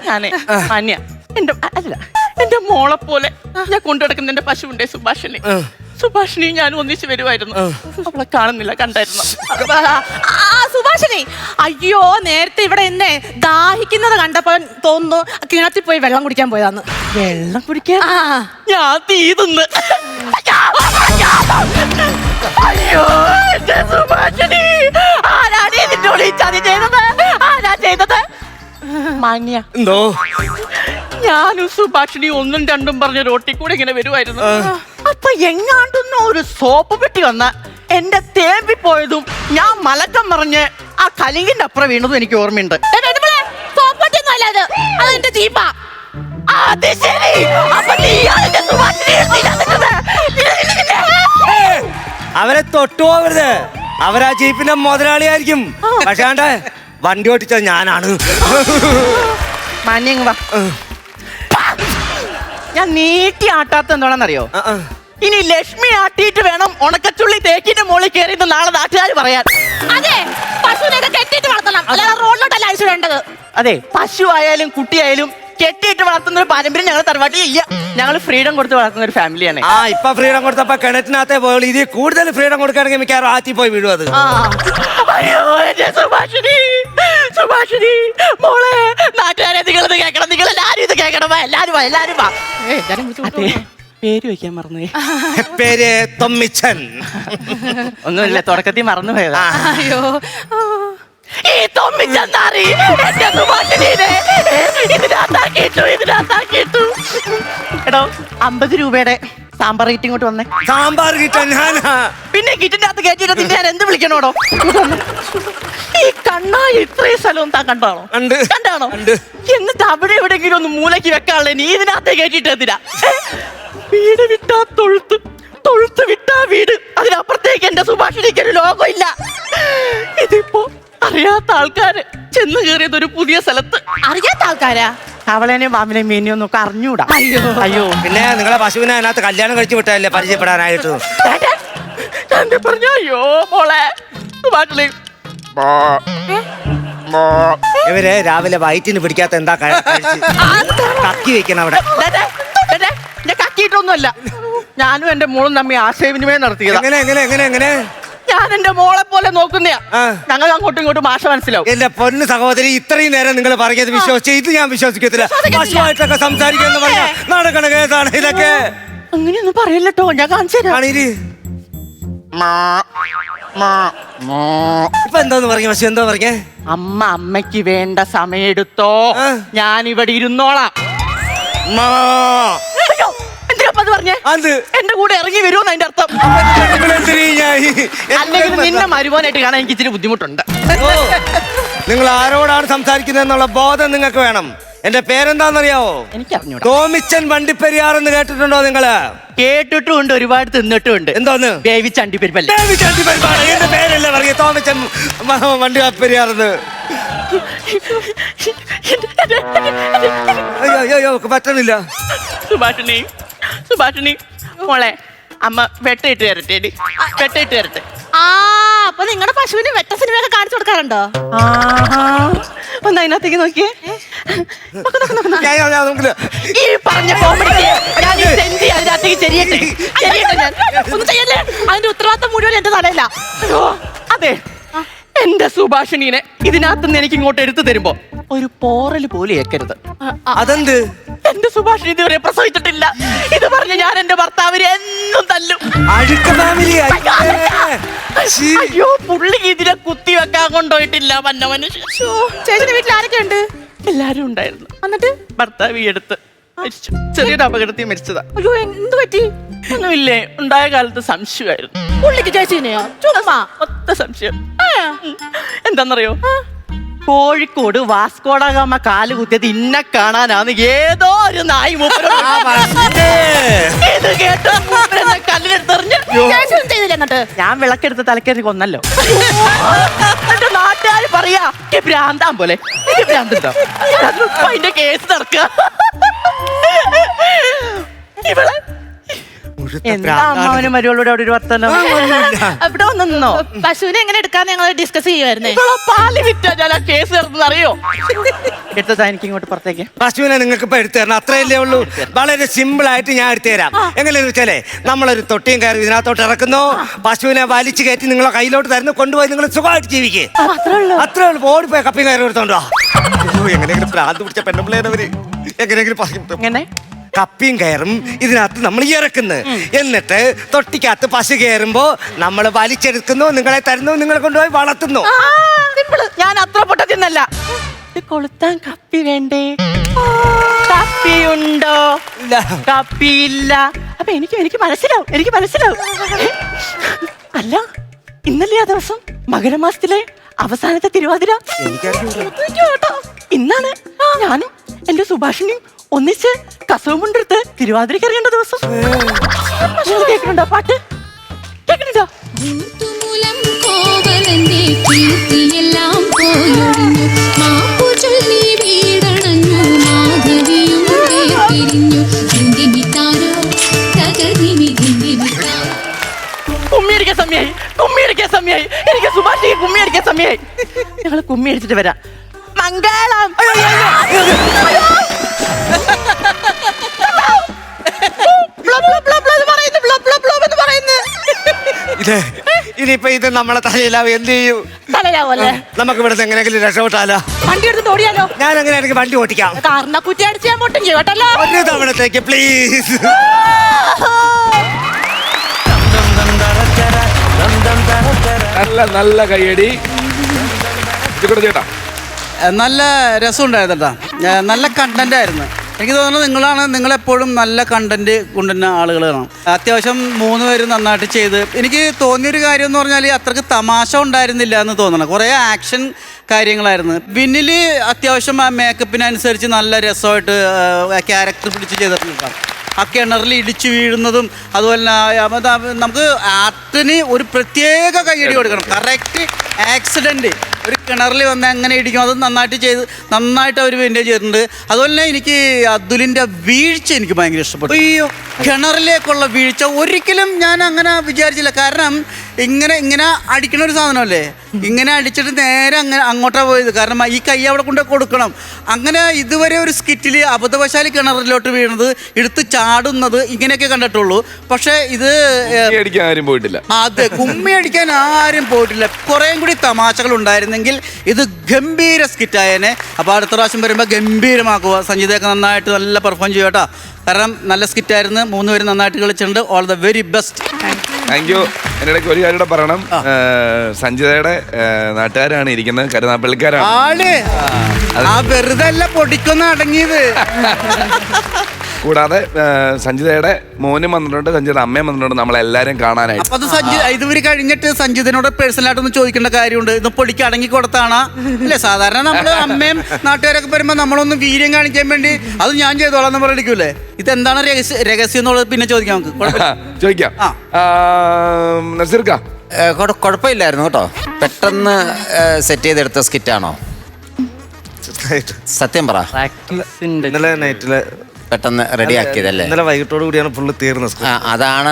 ഞാനേ മാന്യ. എന്റെ മോളെ പോലെ ഞാൻ കൊണ്ടുനടക്കുന്ന എന്റെ പശുവിന്റെ സുഭാഷിണി ഞാൻ ഒന്നിച്ച് വരുമായിരുന്നു. അവളെ കാണുന്നില്ല, കണ്ടായിരുന്നു. സുഭാഷിണി, അയ്യോ നേരത്തെ ഇവിടെ എന്നെ ദാഹിക്കുന്നത് കണ്ടപ്പോ തോന്നുന്നു കിണറ്റിൽ പോയി വെള്ളം കുടിക്കാൻ പോയതാന്ന്. വെള്ളം കുടിക്കാൻ ഞാൻ തീതുന്ന്. അയ്യോ സുഭാഷിണി, ആരാണ് ഇതിന്റെ ഉള്ളിൽ ചതി ചെയ്തത്? ആരാ ചെയ്തത്? മാന്യ എന്തോ ഞാനും സുഭാഷിണി 1ഉം 2ഉം പറഞ്ഞ റോട്ടിൽ കൂടെ ഇങ്ങനെ വരുമായിരുന്നു. അപ്പൊ എങ്ങാണ്ടൊന്നും ഒരു സോപ്പ് പെട്ടി വന്ന എന്റെ തേമ്പി പോയതും ഞാൻ മലക്കം പറഞ്ഞ് ആ കലിങ്ങിന്റെ അപ്പുറം വീണതും എനിക്ക് ഓർമ്മയുണ്ട്. അവരെ തൊട്ടുപോകരുത്, അവരാ ജീപ്പിന്റെ മുതലാളിയായിരിക്കും. പക്ഷേ വണ്ടി ഓടിച്ചത് ഞാനാണ്. ഞാൻ നീട്ടി ആട്ടാത്ത എന്താണെന്നറിയോ? ഇനി ലക്ഷ്മി ആട്ടിയിട്ട് വേണം ഉണക്കച്ചുള്ളി തേക്കിന്റെ മുകളിൽ കയറിയത് നാളെ നാട്ടുകാർ പറയാൻ. അതെ, പശുവിനൊക്കെ കെട്ടിയിട്ട് വളർത്തണം, അല്ലാതെ റോഡിലോട്ടല്ല അയച്ചു വേണ്ടത്. അതെ, പശു ആയാലും കുട്ടിയായാലും കെട്ടിയിട്ട് വളർത്തുന്ന ഒരു പാരമ്പര്യം ഞങ്ങൾ തറവാട്ടിൽ ഇല്ല. ഞങ്ങൾ ഫ്രീഡം കൊടുത്ത് വളർത്തുന്ന ഒരു ഫാമിലിയാണ്. ഇപ്പൊ ഫ്രീഡം കൊടുത്തപ്പോ കിണറ്റിനകത്തേ പോയുള്ളൂ. ഇതിൽ കൂടുതൽ ഫ്രീഡം കൊടുക്കുകയാണെങ്കിൽ മിക്കവാറും ആറ്റി പോയി വീഴും അത്. സുഭാഷിണി മോളെ, നാട്ടുകാരെ നിങ്ങളിത് കേൾക്കണം, നിങ്ങൾ എല്ലാരും ഇത് കേൾക്കണം. എല്ലാരും വാ. പേര് വെക്കാൻ മറന്നു. പേര് തൊമ്മിച്ചൻ. ഒന്നുമില്ല, തുടക്കത്തിൽ മറന്നു പോയതാ. അയ്യോ, ഈ തൊമ്മിച്ചെന്നാറി എന്റെ സുഭാഷിണീനെ ഇതിനകത്താക്കിയിട്ടു. എടോ, 50 രൂപയുടെ സാമ്പാർ കിറ്റ് ഇങ്ങോട്ട് വന്നേ. സാമ്പാർ കിട്ടാൻ ഞാനാ? പിന്നെ കിറ്റിന്റെ അകത്ത് കയറ്റിട്ട് ഞാൻ എന്ത് വിളിക്കണോടോ? ഈ കണ്ണായി ഇത്രയും സ്ഥലവും താൻ കണ്ടാണോ? എന്നിട്ട് അവിടെ എവിടെയെങ്കിലും ഒന്ന് മൂലയ്ക്ക് വെക്കാനുള്ള നീ ഇതിനകത്ത് കയറ്റിട്ട് എന്തിനാ? വീട് വിട്ടാ തൊഴുത്ത് വിട്ടാ വീട്, അതിനപ്പുറത്തേക്ക് എന്റെ സുഭാഷിണിക്ക് ഒരു ലോകം ഇല്ല. ഇതിപ്പോ അറിയാത്ത ആൾക്കാര് ചെന്ന് കയറിയത് ഒരു പുതിയ സ്ഥലത്ത്. അറിയാത്ത ആൾക്കാരാ? അവളെയും മാമിനെയും മീനിയും ഒന്നും അറിഞ്ഞൂടാ. അയ്യോ അയ്യോ പിന്നെ നിങ്ങളെ പശുവിനെ അതിനകത്ത് കല്യാണം കഴിച്ചു വിട്ടല്ലേ പരിചയപ്പെടാനായിട്ട്. പറഞ്ഞോ. അയ്യോ മോളെ സുഭാഷിണി. ഇവര് രാവിലെ വയറ്റിന് പിടിക്കാത്ത എന്താ കക്കി വെക്കണം അവിടെ. കക്കിയിട്ടൊന്നുമല്ല, ഞാനും എന്റെ മോളും തമ്മിൽ ആശയവിനിമയം നടത്തിയത്. എങ്ങനെ ഞാൻ എന്റെ മോളെ പോലെ നോക്കുന്നയാ. ഞങ്ങൾ അങ്ങോട്ടും ഇങ്ങോട്ടും ഭാഷ മനസ്സിലാവും. എന്റെ പൊന്ന് സഹോദരി, ഇത്രയും നേരം നിങ്ങൾ പറഞ്ഞത് വിശ്വസിച്ച് ഇത് ഞാൻ വിശ്വസിക്കത്തില്ല. പശുവായിട്ടൊക്കെ സംസാരിക്കാന്ന് പറഞ്ഞ നടക്കണ കേസാണ് ഇതൊക്കെ. അങ്ങനെയൊന്നും പറയല്ലോ, ഞാൻ കാണിച്ചു തരാം. ഇപ്പൊ എന്താന്ന് പറഞ്ഞ പശു എന്താ പറഞ്ഞേ? അമ്മയ്ക്ക് വേണ്ട സമയം എടുത്തോ, ഞാൻ ഇവിടെ ഇരുന്നോളാം. പറഞ്ഞേ എന്റെ കൂടെ ഇറങ്ങി വരുമെന്ന് അതിന്റെ അർത്ഥം. അല്ലെങ്കിൽ നിന്നെ മരുമോനായിട്ട് കാണാൻ എനിക്ക് ഇച്ചിരി ബുദ്ധിമുട്ടുണ്ട്. നിങ്ങൾ ആരോടാണ് സംസാരിക്കുന്നത് എന്നുള്ള ബോധം നിങ്ങൾക്ക് വേണം. എന്റെ പേരെന്താണെന്നറിയാവോ? എനിക്കറിഞ്ഞൂടാ. ടോമിച്ചൻ വണ്ടിപ്പെരിയാർ എന്ന് കേട്ടിട്ടുണ്ടോ നിങ്ങള്? കേട്ടിട്ടുമുണ്ട്, ഒരുപാട് തിന്നിട്ടുമുണ്ട്. എന്തോന്ന്? വേവിച്ചണ്ടിപ്പരിപ്പല്ലേ. എന്റെ പേരല്ലേ പറഞ്ഞ ടോമിച്ചൻ വണ്ടിപ്പെരിയാറെന്ന്. അയ്യോ പറ്റണില്ല. സുഭാഷിണി മോളെ, അമ്മ വെട്ടയിട്ട് തരട്ടെ, വെട്ടയിട്ട് തരട്ടെ. അപ്പൊ നിങ്ങളുടെ പശുവിന് വെട്ട സിനിമയൊക്കെ കാണിച്ചു കൊടുക്കാറുണ്ടോ? ഒന്ന് അതിനകത്തേക്ക് നോക്കിയേ. ഈ പറഞ്ഞ കോമഡിക്ക് ഞാൻ ഈ സെന്റ് അതിനകത്തേക്ക് ചെരിയട്ടെ ഞാൻ. ഒന്നും ചെയ്യല്ലേ, അതിന്റെ ഉത്തരവാദിത്തം മുഴുവൻ എന്റെ തലയില്ല. അതെ, എന്റെ സുഭാഷിണീനെ ഇതിനകത്ത് നിന്ന് എനിക്ക് ഇങ്ങോട്ട് എടുത്തു തരുമ്പോ ഒരു പോറല് പോലും ഏക്കരുത്. അതെന്ത്? എന്റെ സുഭാഷിണി ഇതുവരെ പ്രസവിച്ചിട്ടില്ല. ഇത് പറഞ്ഞ് ഞാൻ എന്റെ ഭർത്താവിനെ എന്നും തല്ലും. അയ്യോ, പുള്ളി ഇതിനെ കുത്തി വെക്കാൻ കൊണ്ടുപോയിട്ടില്ല വന്ന മനുഷ്യൻ. ചേച്ചിയുടെ വീട്ടിൽ ആരൊക്കെ ഉണ്ട്? എല്ലാരും ഉണ്ടായിരുന്നു. എന്നിട്ട് ഭർത്താവ് ഈ അടുത്ത് മരിച്ചു. ചെറിയൊരു അപകടത്തിൽ മരിച്ചതാ. അയ്യോ, എന്ത് പറ്റി? ഒന്നുമില്ലേ, ഉണ്ടായ കാലത്ത് സംശയമായിരുന്നു. പുള്ളിക്ക് ചേച്ചിനെയോ? ചുമ്മാ ഒത്ത സംശയം. എന്താന്നറിയോ, കോഴിക്കോട് വാസ്കോഡഗാമ കാല് കുത്തിയത് ഇന്നെ കാണാനാന്ന് ഏതോ ഒരു നായി ഇത് കേട്ടോ കല്ലിനെടുത്തെറിഞ്ഞ് ചെയ്തില്ല. എന്നിട്ട് ഞാൻ വിളക്കെടുത്ത് തലക്കേറി കൊന്നല്ലോ. എന്റെ നാട്ടുകാർ പറയാ ഭ്രാന്താൻ പോലെ. ഭ്രാന്തോ അതിന്റെ കേസ് നടക്കുക. ഇവളെ എന്താ അമ്മാവനും മരുവളോട് അവിടെ ഒരു വർത്തനം? അവിടെ വന്നോ? പശുവിനെ എങ്ങനെ എടുക്കാന്ന് ഞങ്ങൾ ഡിസ്കസ് ചെയ്യുമായിരുന്നേ. പാല് വിറ്റാ ഞാൻ ആ കേസ് നടത്തുന്നത് അറിയോ? എടുത്തതാ എനിക്ക് ഇങ്ങോട്ട് പുറത്തേക്ക്. പശുവിനെ നിങ്ങൾക്ക് ഇപ്പൊ എടുത്തു തരണം, അത്രയല്ലേ ഉള്ളൂ. വളരെ സിമ്പിൾ ആയിട്ട് ഞാൻ എടുത്തു തരാം. എങ്ങനെയാന്ന് വെച്ചാലേ, നമ്മളൊരു തൊട്ടിയും കയറി ഇതിനകത്തോട്ട് ഇറക്കുന്നു, പശുവിനെ വലിച്ചു കയറ്റി നിങ്ങളെ കയ്യിലോട്ട് തരുന്നു, കൊണ്ടുപോയി നിങ്ങൾ സുഖമായിട്ട് ജീവിക്കേ. അത്രേ ഉള്ളൂ. ഓടിപ്പോയി കപ്പിയും കയറി എടുത്തോണ്ടോ. എങ്ങനെയെങ്കിലും ഭ്രാന്ത് പിടിച്ച പെണ്ണുമ്പിള്ളേനവര് എങ്ങനെയെങ്കിലും എങ്ങനെ കപ്പിയും കയറും ഇതിനകത്ത് നമ്മൾ ഇറക്കുന്നു. എന്നിട്ട് തൊട്ടിക്കകത്ത് പശു കയറുമ്പോ നമ്മൾ വലിച്ചെടുക്കുന്നു, നിങ്ങളെ തരുന്നു, നിങ്ങളെ കൊണ്ടുപോയി വളർത്തുന്നു. ഞാൻ അത്ര പൊട്ടത്തിന്നല്ല. കൊളുത്താൻ കപ്പി വേണ്ടേ? കപ്പിയുണ്ടോ? കപ്പിയില്ല. അപ്പൊ എനിക്ക് മനസ്സിലാവും, എനിക്ക് മനസ്സിലാവും. അല്ല, ഇന്നല്ലേ ആ ദിവസം മകരമാസത്തിലെ അവസാനത്തെ തിരുവാതിര? ഇന്നാണ് ഞാനും എന്റെ സുഭാഷിണിയും ഒന്നിച്ച് കസവുമുണ്ടെടുത്ത് തിരുവാതിരക്ക് ഇറങ്ങേണ്ട ദിവസം. കേൾക്കുന്നുണ്ടോ പാട്ട്? കേൾക്കുന്നുണ്ടോ? കുമ്മിയടിക്കാൻ സമയായി, കുമ്മിയടിക്കാൻ സമയായി. എനിക്ക് സുഭാഷിക്ക് കുമ്മിയടിക്കാൻ സമയായി. ഞങ്ങള് കുമ്മി അടിച്ചിട്ട് വരാം. മംഗളം. ഇനിയിപ്പൊ ഇത് നമ്മളെ തലയിലാവും. എന്ത് ചെയ്യും? തലയാവല്ലേ? നമുക്ക് ഇവിടുന്ന് എങ്ങനെയെങ്കിലും രക്ഷപ്പെട്ടാലോ? വണ്ടി എടുത്ത് ഓടിയാലോ? ഞാൻ എങ്ങനെയാണെങ്കിൽ വണ്ടി ഓടിക്കാം. കാറിനെ കുറ്റി അടിച്ച് ഞാൻ പൊട്ടും ചെയ്യട്ടല്ലോ. ഒരു തവണത്തേക്ക് പ്ലീസ്. നല്ല നല്ല കയ്യടി ചേട്ടാ. നല്ല രസമുണ്ടായിരുന്നു കേട്ടോ. നല്ല കണ്ടന്റ് ആയിരുന്നു. എനിക്ക് തോന്നുന്നു നിങ്ങളെപ്പോഴും നല്ല കണ്ടന്റ് കൊണ്ടുവരുന്ന ആളുകളാണ്. അത്യാവശ്യം 3 പേരും നന്നായിട്ട് ചെയ്ത്. എനിക്ക് തോന്നിയൊരു കാര്യം എന്ന് പറഞ്ഞാൽ അത്രക്ക് തമാശ ഉണ്ടായിരുന്നില്ല എന്ന് തോന്നണം. കുറേ ആക്ഷൻ കാര്യങ്ങളായിരുന്നു. പിന്നിൽ അത്യാവശ്യം ആ മേക്കപ്പിനനുസരിച്ച് നല്ല രസമായിട്ട് ക്യാരക്ടർ പിടിച്ച് ചെയ്തിട്ടുണ്ട്. ആ കിണറിൽ ഇടിച്ചു വീഴുന്നതും അതുപോലെ തന്നെ നമുക്ക് ആർട്ടിന് ഒരു പ്രത്യേക കയ്യടി കൊടുക്കണം. കറക്റ്റ് ആക്സിഡന്റ് ഒരു കിണറിൽ വന്ന് എങ്ങനെ ഇടിക്കും അത് നന്നായിട്ട് അവർ മെയിൻറ്റെയിൻ ചെയ്തിട്ടുണ്ട്. അതുപോലെ തന്നെ എനിക്ക് അതുലിന്റെ വീഴ്ച എനിക്ക് ഭയങ്കര ഇഷ്ടപ്പെട്ടു. അയ്യോ, കിണറിലേക്കുള്ള വീഴ്ച ഒരിക്കലും ഞാൻ അങ്ങനെ വിചാരിച്ചില്ല. കാരണം ഇങ്ങനെ അടിക്കണ ഒരു സാധനമല്ലേ, ഇങ്ങനെ അടിച്ചിട്ട് നേരെ അങ്ങോട്ടാണ് പോയത്. കാരണം ഈ കൈ അവിടെ കൊണ്ട് കൊടുക്കണം. അങ്ങനെ ഇതുവരെ ഒരു സ്കിറ്റിൽ അബദ്ധവശാലി കിണറിലോട്ട് വീണത്, എടുത്ത് ചാടുന്നത് ഇങ്ങനെയൊക്കെ കണ്ടിട്ടുള്ളൂ. പക്ഷെ ഇത് ആരും പോയിട്ടില്ല. അതെ, കുമ്മി അടിക്കാൻ ആരും പോയിട്ടില്ല. കുറേയും കൂടി തമാശകൾ ഉണ്ടായിരുന്നെങ്കിൽ ഇത് ഗംഭീര സ്കിറ്റായേനെ. അപ്പോൾ അടുത്ത പ്രാവശ്യം വരുമ്പോൾ ഗംഭീരമാക്കുക. സഞ്ജിതയൊക്കെ നന്നായിട്ട് നല്ല പെർഫോം ചെയ്യും കേട്ടോ. കാരണം നല്ല സ്കിറ്റായിരുന്നു. 3 പേരും നന്നായിട്ട് കളിച്ചിട്ടുണ്ട്. All the very best. Thank you. എൻ്റെ ഇടയ്ക്ക് ഒരു കാര്യം പറയണം. സഞ്ജിതയുടെ നാട്ടുകാരാണ് ഇരിക്കുന്നത്, കരുനാപ്പള്ളിക്കാരാണ്. വെറുതെ അല്ല പൊടിക്കൊന്ന് അടങ്ങിയത്. കൂടാതെ സഞ്ജിതയുടെ മോനും വന്നിട്ടുണ്ട്, സഞ്ജിതയുടെ അമ്മയും വന്നിട്ടുണ്ട് നമ്മളെല്ലാരും കാണാനായിട്ട്. അപ്പൊ അത് ഇതുവരെ കഴിഞ്ഞിട്ട് സഞ്ജിതനോട് പേഴ്സണലായിട്ടൊന്ന് ചോദിക്കേണ്ട കാര്യമുണ്ട്. ഇത് പൊടിക്ക് അടങ്ങി കൊടുത്താണ് അല്ലേ? സാധാരണ നമ്മള് അമ്മയും നാട്ടുകാരൊക്കെ വരുമ്പോ നമ്മളൊന്ന് വീര്യം കാണിക്കാൻ വേണ്ടി അത് ഞാൻ ചെയ്തോളാം എന്ന് പറഞ്ഞിരിക്കൂലേ. ഇതെന്താണ് രഹസ്യം എന്നുള്ളത് പിന്നെ ചോദിക്കാം, നമുക്ക് ചോദിക്കാം. നസീർക്ക, കുഴപ്പമില്ലായിരുന്നു കേട്ടോ. പെട്ടെന്ന് സെറ്റ് ചെയ്തെടുത്ത സ്കിറ്റാണോ? സത്യം പറ. ഇന്നലെ നൈറ്റില് പെട്ടെന്ന് റെഡിയാക്കിയതല്ലേ? ഇന്നലെ വൈകിട്ടോട് കൂടിയാണ് ഫുള്ള് തീർന്നത്. അതാണ്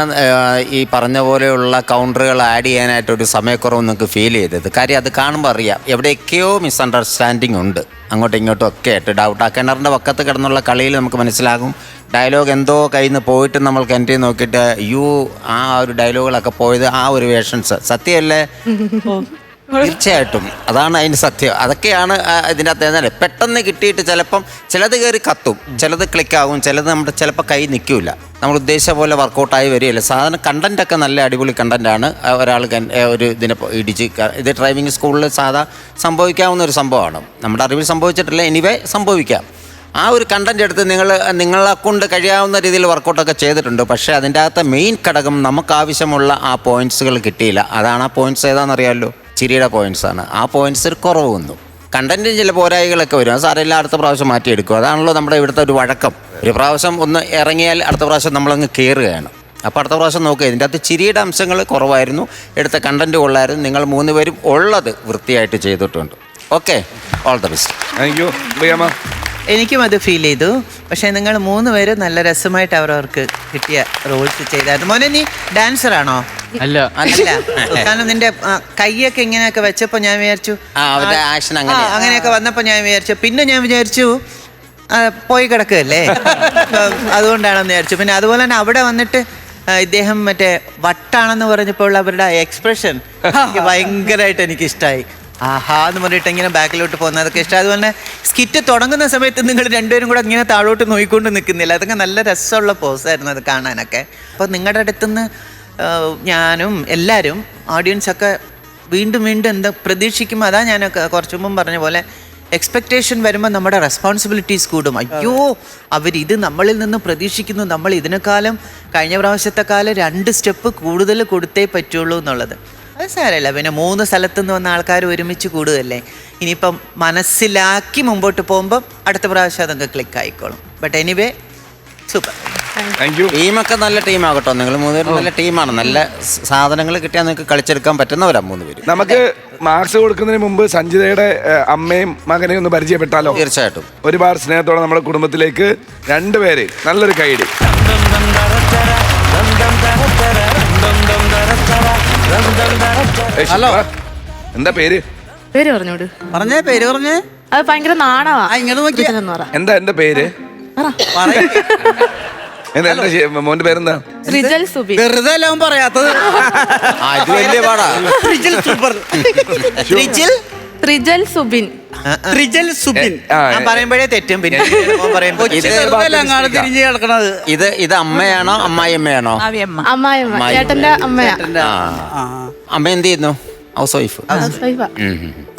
ഈ പറഞ്ഞ പോലെയുള്ള കൗണ്ടറുകൾ ആഡ് ചെയ്യാനായിട്ട് ഒരു സമയക്കുറവ് നിങ്ങൾക്ക് ഫീൽ ചെയ്തത്. കാര്യം അത് കാണുമ്പോൾ അറിയാം എവിടെയൊക്കെയോ മിസ്അണ്ടർസ്റ്റാൻഡിങ് ഉണ്ട്, അങ്ങോട്ടും ഇങ്ങോട്ടും ഒക്കെ ആയിട്ട് ഡൗട്ട്. ആ കിണറിൻ്റെ പക്കത്ത് കിടന്നുള്ള കളിയിൽ നമുക്ക് മനസ്സിലാകും ഡയലോഗ് എന്തോ കയ്യിൽ നിന്ന് പോയിട്ട് നമ്മൾ കിണറ്റിൽ നോക്കിയിട്ട് ആ ഒരു ഡയലോഗുകളൊക്കെ പോയത് ആ ഒരു വേഷൻസ് സത്യമല്ലേ? തീർച്ചയായിട്ടും അതാണ് അതിൻ്റെ സത്യം. അതൊക്കെയാണ് ഇതിൻ്റെ അകത്ത്. പെട്ടെന്ന് കിട്ടിയിട്ട് ചിലപ്പം ചിലത് കയറി കത്തും, ചിലത് ക്ലിക്കാവും, ചിലത് നമ്മുടെ ചിലപ്പോൾ കൈ നിൽക്കില്ല, നമ്മൾ ഉദ്ദേശിച്ച പോലെ വർക്കൗട്ടായി വരികയില്ല. സാധാരണ കണ്ടൻറ്റൊക്കെ നല്ല അടിപൊളി കണ്ടൻറ്റാണ്. ഒരാൾ ഒരു ഇതിനെ ഇടിച്ച് ഇത് ഡ്രൈവിംഗ് സ്കൂളിൽ സംഭവിക്കാവുന്ന ഒരു സംഭവമാണ്. നമ്മുടെ അറിവിൽ സംഭവിച്ചിട്ടില്ല, എനിവേ സംഭവിക്കാം. ആ ഒരു കണ്ടൻറ്റ് എടുത്ത് നിങ്ങളെ കൊണ്ട് കഴിയാവുന്ന രീതിയിൽ വർക്കൗട്ടൊക്കെ ചെയ്തിട്ടുണ്ട്. പക്ഷേ അതിൻ്റെ അകത്ത് മെയിൻ ഘടകം നമുക്ക് ആവശ്യമുള്ള ആ പോയിൻറ്റ്സുകൾ കിട്ടിയില്ല. അതാണ് ആ പോയിൻറ്റ്സ് ഏതാണെന്നറിയാമല്ലോ? ചിരിയുടെ പോയിൻറ്റ്സാണ്. ആ പോയിൻറ്റ്സിൽ കുറവ് വന്നു. കണ്ടൻറ്റിന് ചില പോരായികളൊക്കെ വരും. അത് സാരമില്ല, അടുത്ത പ്രാവശ്യം മാറ്റിയെടുക്കും. അതാണല്ലോ നമ്മുടെ ഇവിടുത്തെ ഒരു വഴക്കം. ഒരു പ്രാവശ്യം ഒന്ന് ഇറങ്ങിയാൽ അടുത്ത പ്രാവശ്യം നമ്മളങ്ങ് കയറുകയാണ്. അപ്പോൾ അടുത്ത പ്രാവശ്യം നോക്കുക. ഇതിൻ്റെ അകത്ത് ചിരിയുടെ അംശങ്ങൾ കുറവായിരുന്നു, എടുത്ത കണ്ടൻറ്റ് കൊള്ളായിരുന്നു. നിങ്ങൾ 3 പേരും ഉള്ളത് വൃത്തിയായിട്ട് ചെയ്തിട്ടുണ്ട്. Okay, all the best. Thank you. എനിക്കും അത് ഫീൽ ചെയ്തു. പക്ഷേ നിങ്ങൾ 3 പേരും നല്ല രസമായിട്ട് അവരവർക്ക് കിട്ടിയ റോൾസ് ചെയ്തായിരുന്നു. മോനെ, നീ ഡാൻസർ ആണോ? അല്ല. കാരണം നിന്റെ കൈയൊക്കെ ഇങ്ങനെയൊക്കെ വെച്ചപ്പോൾ ഞാൻ വിചാരിച്ചു അങ്ങനെയൊക്കെ വന്നപ്പോൾ ഞാൻ വിചാരിച്ചു, പിന്നെ ഞാൻ വിചാരിച്ചു പോയി കിടക്കുകയല്ലേ, അതുകൊണ്ടാണെന്ന് വിചാരിച്ചു. പിന്നെ അതുപോലെ തന്നെ അവിടെ വന്നിട്ട് ഇദ്ദേഹം മറ്റേ വട്ടാണെന്ന് പറഞ്ഞപ്പോൾ അവരുടെ എക്സ്പ്രഷൻ ഭയങ്കരമായിട്ട് എനിക്കിഷ്ടമായി. ആഹാ എന്ന് പറഞ്ഞിട്ട് ഇങ്ങനെ ബാക്കിലോട്ട് പോകുന്നതൊക്കെ ഇഷ്ടം. അതുപോലെ തന്നെ സ്കിറ്റ് തുടങ്ങുന്ന സമയത്ത് നിങ്ങൾ 2 പേരും കൂടെ ഇങ്ങനെ താഴോട്ട് നോക്കിക്കൊണ്ട് നിൽക്കുന്നില്ല, അതൊക്കെ നല്ല രസമുള്ള പോസായിരുന്നു അത് കാണാനൊക്കെ. അപ്പോൾ നിങ്ങളുടെ അടുത്തുനിന്ന് ഞാനും എല്ലാവരും ഓഡിയൻസൊക്കെ വീണ്ടും എന്താ പ്രതീക്ഷിക്കുമ്പോൾ, അതാ ഞാനൊക്കെ കുറച്ചു മുമ്പ് പറഞ്ഞ പോലെ എക്സ്പെക്റ്റേഷൻ വരുമ്പോൾ നമ്മുടെ റെസ്പോൺസിബിലിറ്റീസ് കൂടും. അയ്യോ, അവരിത് നമ്മളിൽ നിന്ന് പ്രതീക്ഷിക്കുന്നു, നമ്മൾ ഇതിനേക്കാളും കഴിഞ്ഞ പ്രാവശ്യത്തെക്കാലം 2 സ്റ്റെപ്പ് കൂടുതൽ കൊടുത്തേ പറ്റുള്ളൂ എന്നുള്ളത്. അത് സാരമില്ല. പിന്നെ 3 സ്ഥലത്തു നിന്ന് വന്ന ആൾക്കാർ ഒരുമിച്ച് കൂടുകയല്ലേ. ഇനിയിപ്പം മനസ്സിലാക്കി മുമ്പോട്ട് പോകുമ്പം അടുത്ത പ്രാവശ്യം അതൊക്കെ ക്ലിക്ക് ആയിക്കോളും. But anyway super. ടീമൊക്കെ നല്ല ടീമാകട്ടോ. നിങ്ങൾ 3 പേരും നല്ല ടീമാണ്. നല്ല സാധനങ്ങൾ കിട്ടിയാൽ നിങ്ങൾക്ക് കളിച്ചെടുക്കാൻ പറ്റുന്നവരാ 3 പേര്. നമുക്ക് മാർക്സ് കൊടുക്കുന്നതിന് മുമ്പ് സഞ്ജിതയുടെ അമ്മയും മകനെയും ഒന്ന് പരിചയപ്പെട്ടാലോ? തീർച്ചയായിട്ടും. ഒരുപാട് സ്നേഹത്തോടെ നമ്മുടെ കുടുംബത്തിലേക്ക് 2 പേര് നല്ലൊരു കൈയടി. ഹലോ, എന്താ പേര്? പേര് പറഞ്ഞോട്. പറഞ്ഞേ, പേര് പറഞ്ഞേ. അത് ഭയങ്കര നാണവാ. ഇങ്ങനെ നോക്കി എന്താ എന്റെ പേര്? മോന്റെ പേരെന്താ? റിജൽ സുബിൻ. വെറുതെ എല്ലാം പറയാത്തത്. അത് വലിയ പാടാ. റിജൽ സുബിൻ. റിജൽ സുബിൻ പറയുമ്പോഴേ തെറ്റും. പിന്നെ തിരിഞ്ഞ് കിടക്കണത്. ഇത് അമ്മയാണോ അമ്മായിയമ്മയാണോ? അമ്മായിയമ്മ, ചേട്ടന്റെ അമ്മയാ. അമ്മ എന്ത് ചെയ്യുന്നു? House wife.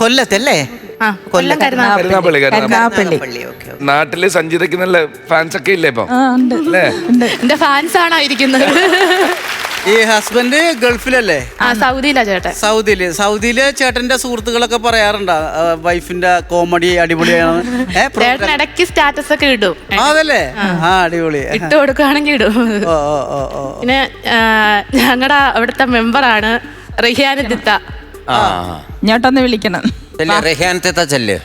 കൊല്ലത്തല്ലേ? നാട്ടില് സഞ്ജിതയ്ക്ക് നല്ല ഫാൻസ് ഒക്കെ ഇല്ലേ ഇപ്പൊ? എന്റെ ഫാൻസ് ആണോ ഇരിക്കുന്നത്? ഈ ഹസ്ബൻഡ് ഗൾഫിലല്ലേ? സൗദിയിലാ ചേട്ടൻ. സൗദിയിലെ ചേട്ടന്റെ സുഹൃത്തുക്കളൊക്കെ പറയാറുണ്ട് വൈഫിന്റെ കോമഡി അടിപൊളിയാണ്. ചേട്ടൻ ഇടയ്ക്ക് സ്റ്റാറ്റസ് ഒക്കെ ഇടും. അതല്ലേ? അടിപൊളി ഇട്ട് കൊടുക്കുകയാണെങ്കിൽ ഇടും. പിന്നെ ഞങ്ങളുടെ അവിടുത്തെ മെമ്പറാണ് റിഹാന ദിത്ത. ഇങ്ങോട്ടൊന്ന് വിളിക്കണം. റെഹാനത്തെ ചെല്ല്.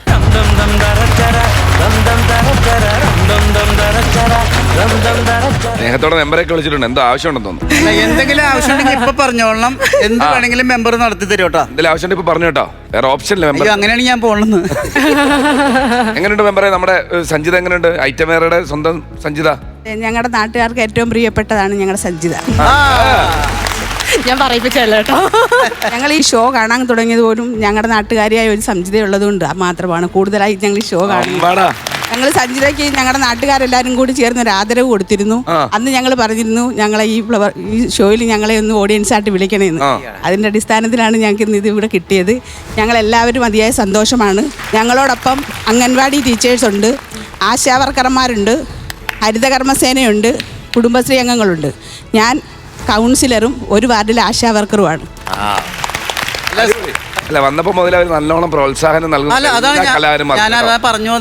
സ്നേഹത്തോടെ മെമ്പറൊക്കെ വിളിച്ചിട്ടുണ്ട്. എന്തോ ആവശ്യമുണ്ടെന്ന് തോന്നുന്നു. അല്ല, എന്തെങ്കിലും ആവശ്യമുണ്ടെങ്കിൽ ഇപ്പൊ പറഞ്ഞോളണം. എന്ത് വേണമെങ്കിലും മെമ്പർ നടത്തി തരും കേട്ടോ. എന്തെങ്കിലും ആവശ്യമുണ്ട് ഇപ്പൊ പറഞ്ഞു കേട്ടോ. വേറെ ഓപ്ഷൻ ഇല്ല മെമ്പർ. അങ്ങനെയാണ് ഞാൻ പോണെന്ന്. എങ്ങനെയുണ്ട് മെമ്പറെ? നമ്മുടെ സഞ്ജിത എങ്ങനെയുണ്ട്? ഐറ്റമേറുടെ സ്വന്തം സഞ്ജിത. ഞങ്ങളുടെ നാട്ടുകാർക്ക് ഏറ്റവും പ്രിയപ്പെട്ടതാണ് ഞങ്ങളുടെ സഞ്ജിത. ഞാൻ പറയിപ്പിച്ചല്ലോ കേട്ടോ. ഞങ്ങൾ ഈ ഷോ കാണാൻ തുടങ്ങിയത് പോലും ഞങ്ങളുടെ നാട്ടുകാരിയായ ഒരു സഞ്ജിത ഉള്ളതുകൊണ്ട് മാത്രമാണ്. കൂടുതലായി ഞങ്ങൾ ഈ ഷോ കാണുന്നത്. ഞങ്ങൾ സഞ്ജിതയ്ക്ക് ഞങ്ങളുടെ നാട്ടുകാരെല്ലാരും കൂടി ചേർന്ന് ഒരു ആദരവ് കൊടുത്തിരുന്നു. അന്ന് ഞങ്ങൾ പറഞ്ഞിരുന്നു ഞങ്ങളെ ഈ ഷോയിൽ ഞങ്ങളെ ഒന്ന് ഓഡിയൻസ് ആയിട്ട് വിളിക്കണമെന്ന്. അതിന്റെ അടിസ്ഥാനത്തിലാണ് ഞങ്ങൾക്ക് ഇന്ന് ഇത് ഇവിടെ കിട്ടിയത്. ഞങ്ങൾ എല്ലാവരും അതിയായ സന്തോഷമാണ്. ഞങ്ങളോടൊപ്പം അംഗൻവാടി ടീച്ചേഴ്സ് ഉണ്ട്, ആശാവർക്കർമാരുണ്ട്, ഹരിതകർമ്മസേനയുണ്ട്, കുടുംബശ്രീ അംഗങ്ങളുണ്ട്. ഞാൻ കൗൺസിലറും ഒരു വാർഡിലെ ആശാവർക്കറുമാണ്. അല്ല, വന്നപ്പോ മുതൽ അവർ നല്ലോണം പ്രോത്സാഹനം നൽകുന്നു.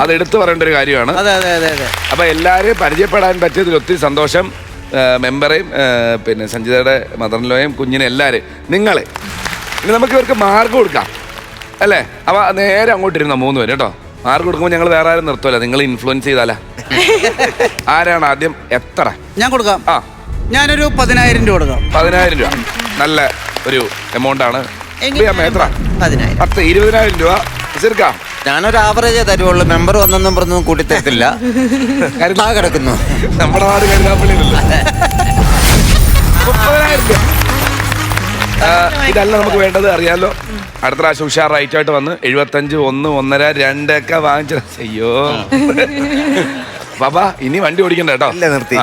അത് എടുത്തു പറയേണ്ട ഒരു കാര്യമാണ്. അപ്പൊ എല്ലാവരെയും പരിചയപ്പെടാൻ പറ്റിയതിൽ ഒത്തിരി സന്തോഷം. മെമ്പറേയും പിന്നെ സഞ്ജിതയുടെ മദറിലോയും കുഞ്ഞിനെ എല്ലാവരും നിങ്ങളെ. ഇനി നമുക്ക് ഇവർക്ക് മാർക്ക് കൊടുക്കാം അല്ലേ? അപ്പൊ നേരെ അങ്ങോട്ട് ഇരുന്നോ 3 പേര് കേട്ടോ. മാർക്ക് കൊടുക്കുമ്പോൾ ഞങ്ങൾ വേറെ ആരും നിർത്തുമല്ല. നിങ്ങൾ ഇൻഫ്ലുവൻസ് ചെയ്താലാ. ആരാണ് ആദ്യം? എത്ര? ഞാൻ കൊടുക്കാം. ഞാനൊരു 10,000 രൂപ കൊടുക്കാം. 10,000 രൂപ നല്ല ഒരു എമൗണ്ട് ആണ്. എത്ര? 10,000-20,000 രൂപ. ഞാനൊരു ആവറേജ് തരുവുള്ളൂ. മെമ്പർ വന്നൊന്നും പറഞ്ഞൊന്നും കൂട്ടിത്തരത്തില്ല. കിടക്കുന്നു. നമ്മുടെ നാട് കരുതാപ്പള്ളിയിലല്ല. 30,000 രൂപ. ഇതല്ല നമുക്ക് വേണ്ടത്, അറിയാലോ. അടുത്ത പ്രാവശ്യം ഉഷാറായിട്ടായിട്ട് വന്ന് 75, 1, 1.5, 2 ഒക്കെ വാങ്ങിച്ച. അയ്യോ ബാബാ, ഇനി വണ്ടി ഓടിക്കണ്ട കേട്ടോ. നിർത്തി.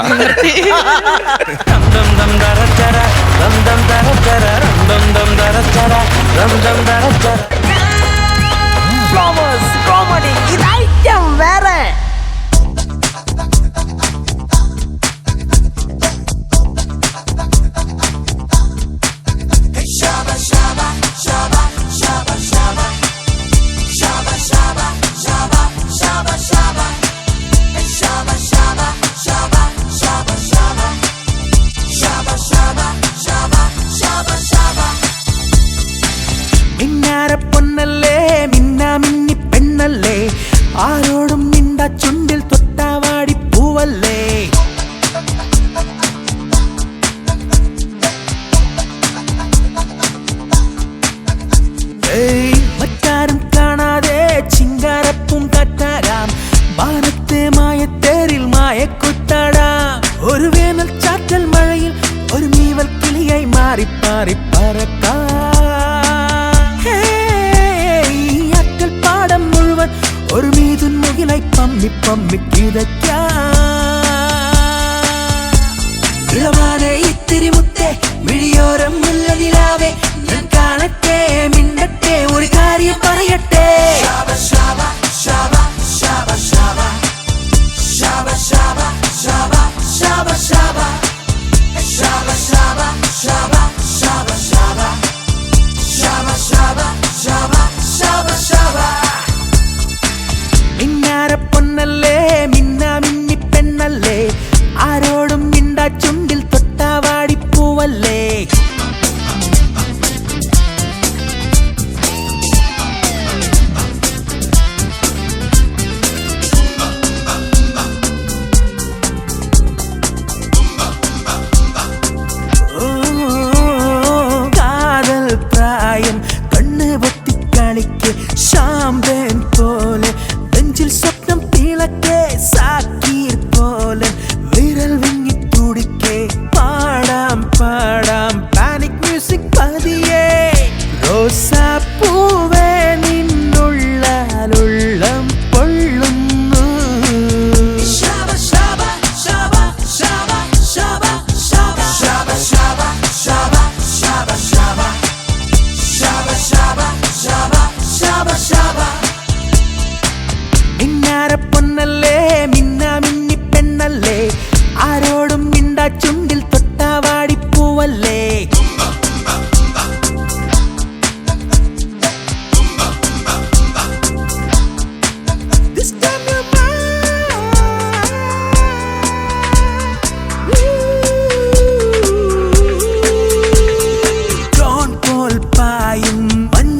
വേറെ പൊന്നല്ലേ മിന്നാമിന്നി പെണ്ണല്ലേ, ആരോടും നിന്റെ ചുണ്ടിൽ തൊട്ടാവാടി പൂവല്ലേ. മറ്റാരും കാണാതെ ചിങ്കാരപ്പും കാറ്റാരാം, വാനത്തെ മായത്തേരിൽ മായക്കുത്താടാം. ഒരു വേനൽ ചാറ്റൽ മഴയിൽ ഒരു മീവൽ കിളിയായി മാറി പാറി പറക്കാം. പാടം മുഴുവൻ ഒരു മീതുൻ മുകിലായി പമ്മി പമ്മി കിതയ്ക്കാനെ. ഇത്തിരി മുത്തേ മിഴിയോരം മുല്ലനിലാവേ, ഞാൻ കാണട്ടെ മിണ്ടട്ടെ ഒരു കാര്യം പറയട്ടെ. പൊന്നല്ലേ മിന്നാമിന്നി പെണ്ണല്ലേ, ആരോടും മിണ്ടാ ചുണ്ടിൽ തൊട്ടാവാടി പൂവല്ലേ. കാതൽ പ്രായം കണ്ണ് പൊത്തിക്കാണിക്ക് ശാമ്പൻ പോലെ, നെഞ്ചിൽ സ്വപ്നം തിളക്കെ സാക്കീർ പോലെ, വിരൽ വിങ്ങി തുടിക്കെ പാടാം പാടാം പാനിക് മ്യൂസിക് പതിയെ. റോസാപ്പൂവേ നിന്നുള്ളുള്ളം പൊള്ളുന്നു. പൊന്നല്ലേ മിന്നാമിന്നി പെണ്ണല്ലേ, ആരോടും മിണ്ടാ ചുണ്ടിൽ തൊട്ടാവാടി പൂവല്ലേ. പോൽ പായും മഞ്ഞ